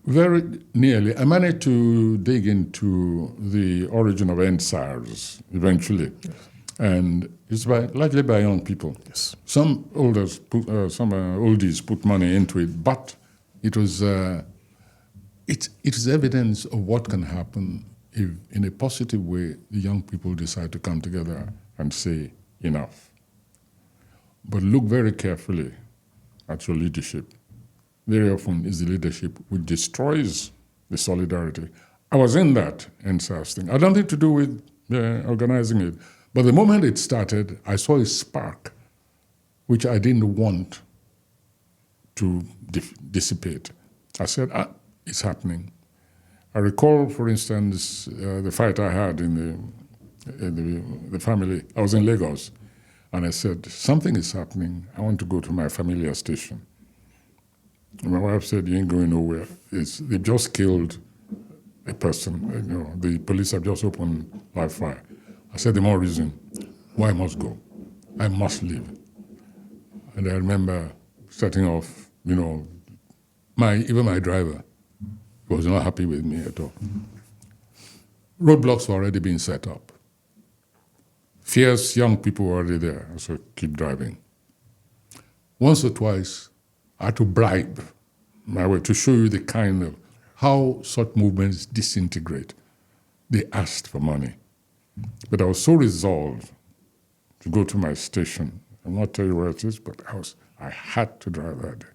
S2: very nearly, I managed to dig into the origin of EndSars eventually. Yes. And it's largely by young people.
S1: Yes.
S2: Some oldies put money into it, but it was it is evidence of what can happen if, in a positive way, the young people decide to come together and say enough. But look very carefully at your leadership. Very often is the leadership which destroys the solidarity. I was in that EndSars thing. I had nothing to do with organizing it. But the moment it started, I saw a spark which I didn't want to dissipate. I said, it's happening. I recall, for instance, the fight I had in the family. I was in Lagos, and I said, something is happening. I want to go to my familiar station. And my wife said, you ain't going nowhere. They've just killed a person. The police have just opened live fire. I said, the more reason why I must go. I must leave. And I remember setting off, even my driver was not happy with me at all. Roadblocks were already being set up. Fierce young people were already there, so keep driving. Once or twice, I had to bribe my way to show you the kind of how such movements disintegrate. They asked for money. But I was so resolved to go to my station. I'll not tell you where it is, but I had to drive that day.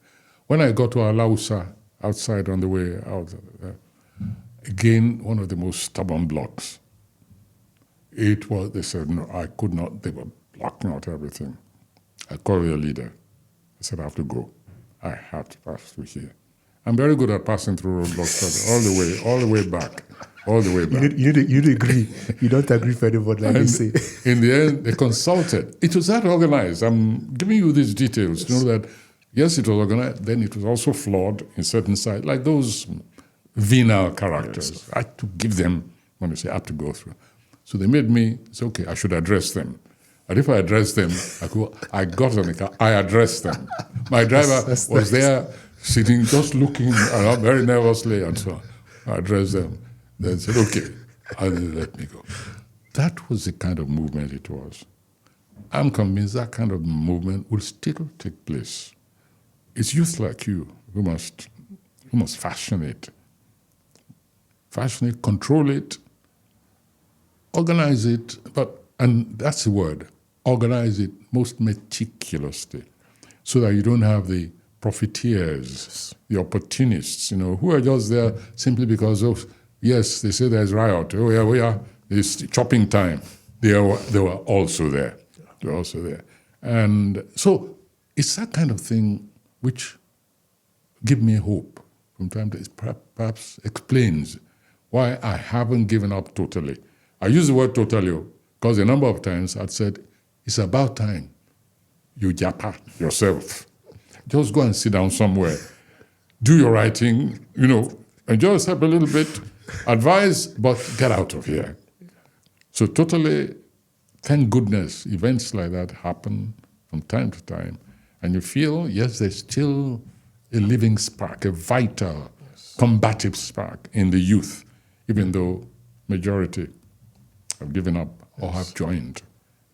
S2: When I got to Alausa, outside on the way out, again, one of the most stubborn blocks. They said, no, I could not, they were blocking out everything. I called their leader. I said, I have to go. I have to pass through here. I'm very good at passing through roadblocks all the way back. All the way back.
S1: You need to agree. You don't agree for anybody, like they say.
S2: In the end, they consulted. It was that organized. I'm giving you these details to know that, yes, it was organized, then it was also flawed in certain sides, like those venal characters. Yes. I had to give them, when I say I have to go through. So they made me say, okay, I should address them. And if I address them, I got on the car, I addressed them. My driver was there sitting, just looking around very nervously, and so I addressed them. They said, okay, and they let me go. That was the kind of movement it was. I'm convinced that kind of movement will still take place. It's youth like you who must fashion it, control it, organize it, and that's the word, organize it most meticulously so that you don't have the profiteers, the opportunists, who are just there simply because of, yes, they say there's riot. Oh, yeah, we are. It's chopping time. They were also there. They're also there. And so it's that kind of thing which give me hope from time to time, perhaps explains why I haven't given up totally. I use the word totally because a number of times I'd said, it's about time you japa yourself. Just go and sit down somewhere. Do your writing, and just help a little bit, advise, but get out of here. So totally, thank goodness, events like that happen from time to time. And you feel, yes, there's still a living spark, a vital, combative spark in the youth, even though majority have given up or have joined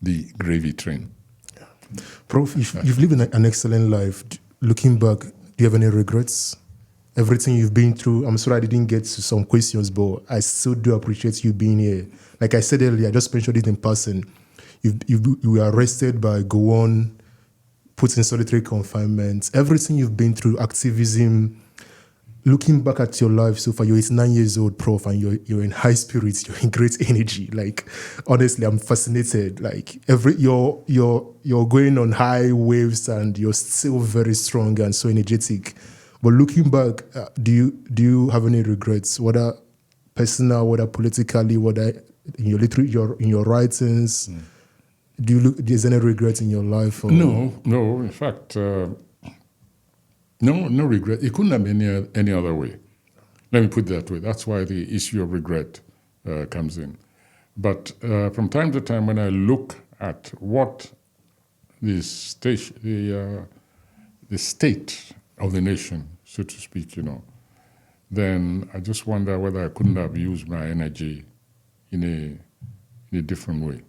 S2: the gravy train.
S1: Yeah. Prof, you've lived an excellent life. Looking back, do you have any regrets everything you've been through. I'm sorry I didn't get to some questions, but I still do appreciate you being here. Like I said earlier, I just mentioned it in person. You were arrested by Gowon, put in solitary confinement. Everything you've been through, activism. Looking back at your life so far, you're 89 years old, Prof, and you're in high spirits, you're in great energy. Like, honestly, I'm fascinated. Like, you're going on high waves, and you're still very strong and so energetic. But looking back, do you have any regrets, whether personal, whether politically, whether in your in your writings? There's any regrets in your life? Or?
S2: No. In fact. No regret. It couldn't have been any other way. Let me put it that way. That's why the issue of regret comes in. But from time to time, when I look at what the state of the nation, so to speak, then I just wonder whether I couldn't have used my energy in a different way,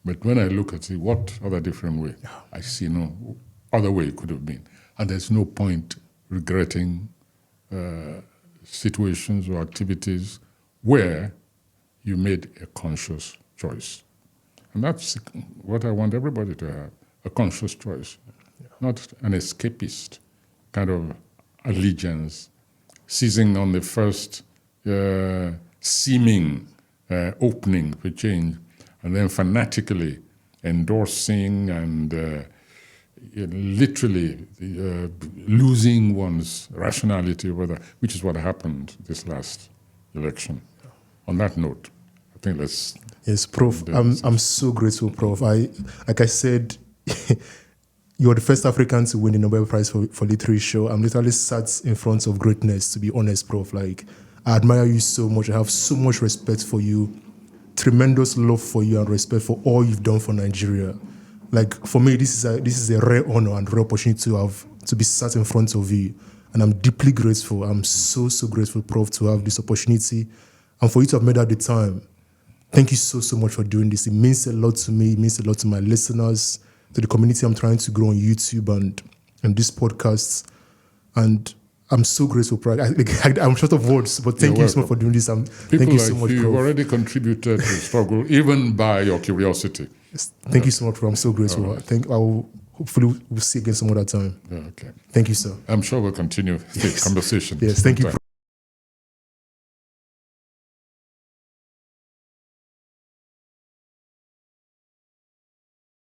S2: But when I look at it, what other different way? I see no other way it could have been. And there's no point regretting situations or activities where you made a conscious choice. And that's what I want everybody to have, a conscious choice, not an escapist kind of allegiance, seizing on the first seeming opening for change, and then fanatically endorsing and literally losing one's rationality over that, which is what happened this last election. On that note, I think let's...
S1: Yes, Prof. I'm so grateful, Prof. Like I said, you're the first African to win the Nobel Prize for literature. I'm literally sat in front of greatness, to be honest, Prof. Like, I admire you so much. I have so much respect for you, tremendous love for you, and respect for all you've done for Nigeria. Like, for me, this is a rare honor and rare opportunity to be sat in front of you. And I'm deeply grateful. I'm so grateful, Prof, to have this opportunity and for you to have made out the time. Thank you so much for doing this. It means a lot to me. It means a lot to my listeners, to the community I'm trying to grow on YouTube and this podcast. And I'm so grateful, Prof. I'm short of words, but thank you so much for doing this. Thank you so much, Prof.
S2: You've already contributed to the struggle, even by your curiosity.
S1: Yes, thank you so much, Prof. I'm so grateful. Right. Hopefully we'll see again some other time.
S2: Okay.
S1: Thank you, sir.
S2: I'm sure we'll continue the conversation.
S1: Yes, thank you.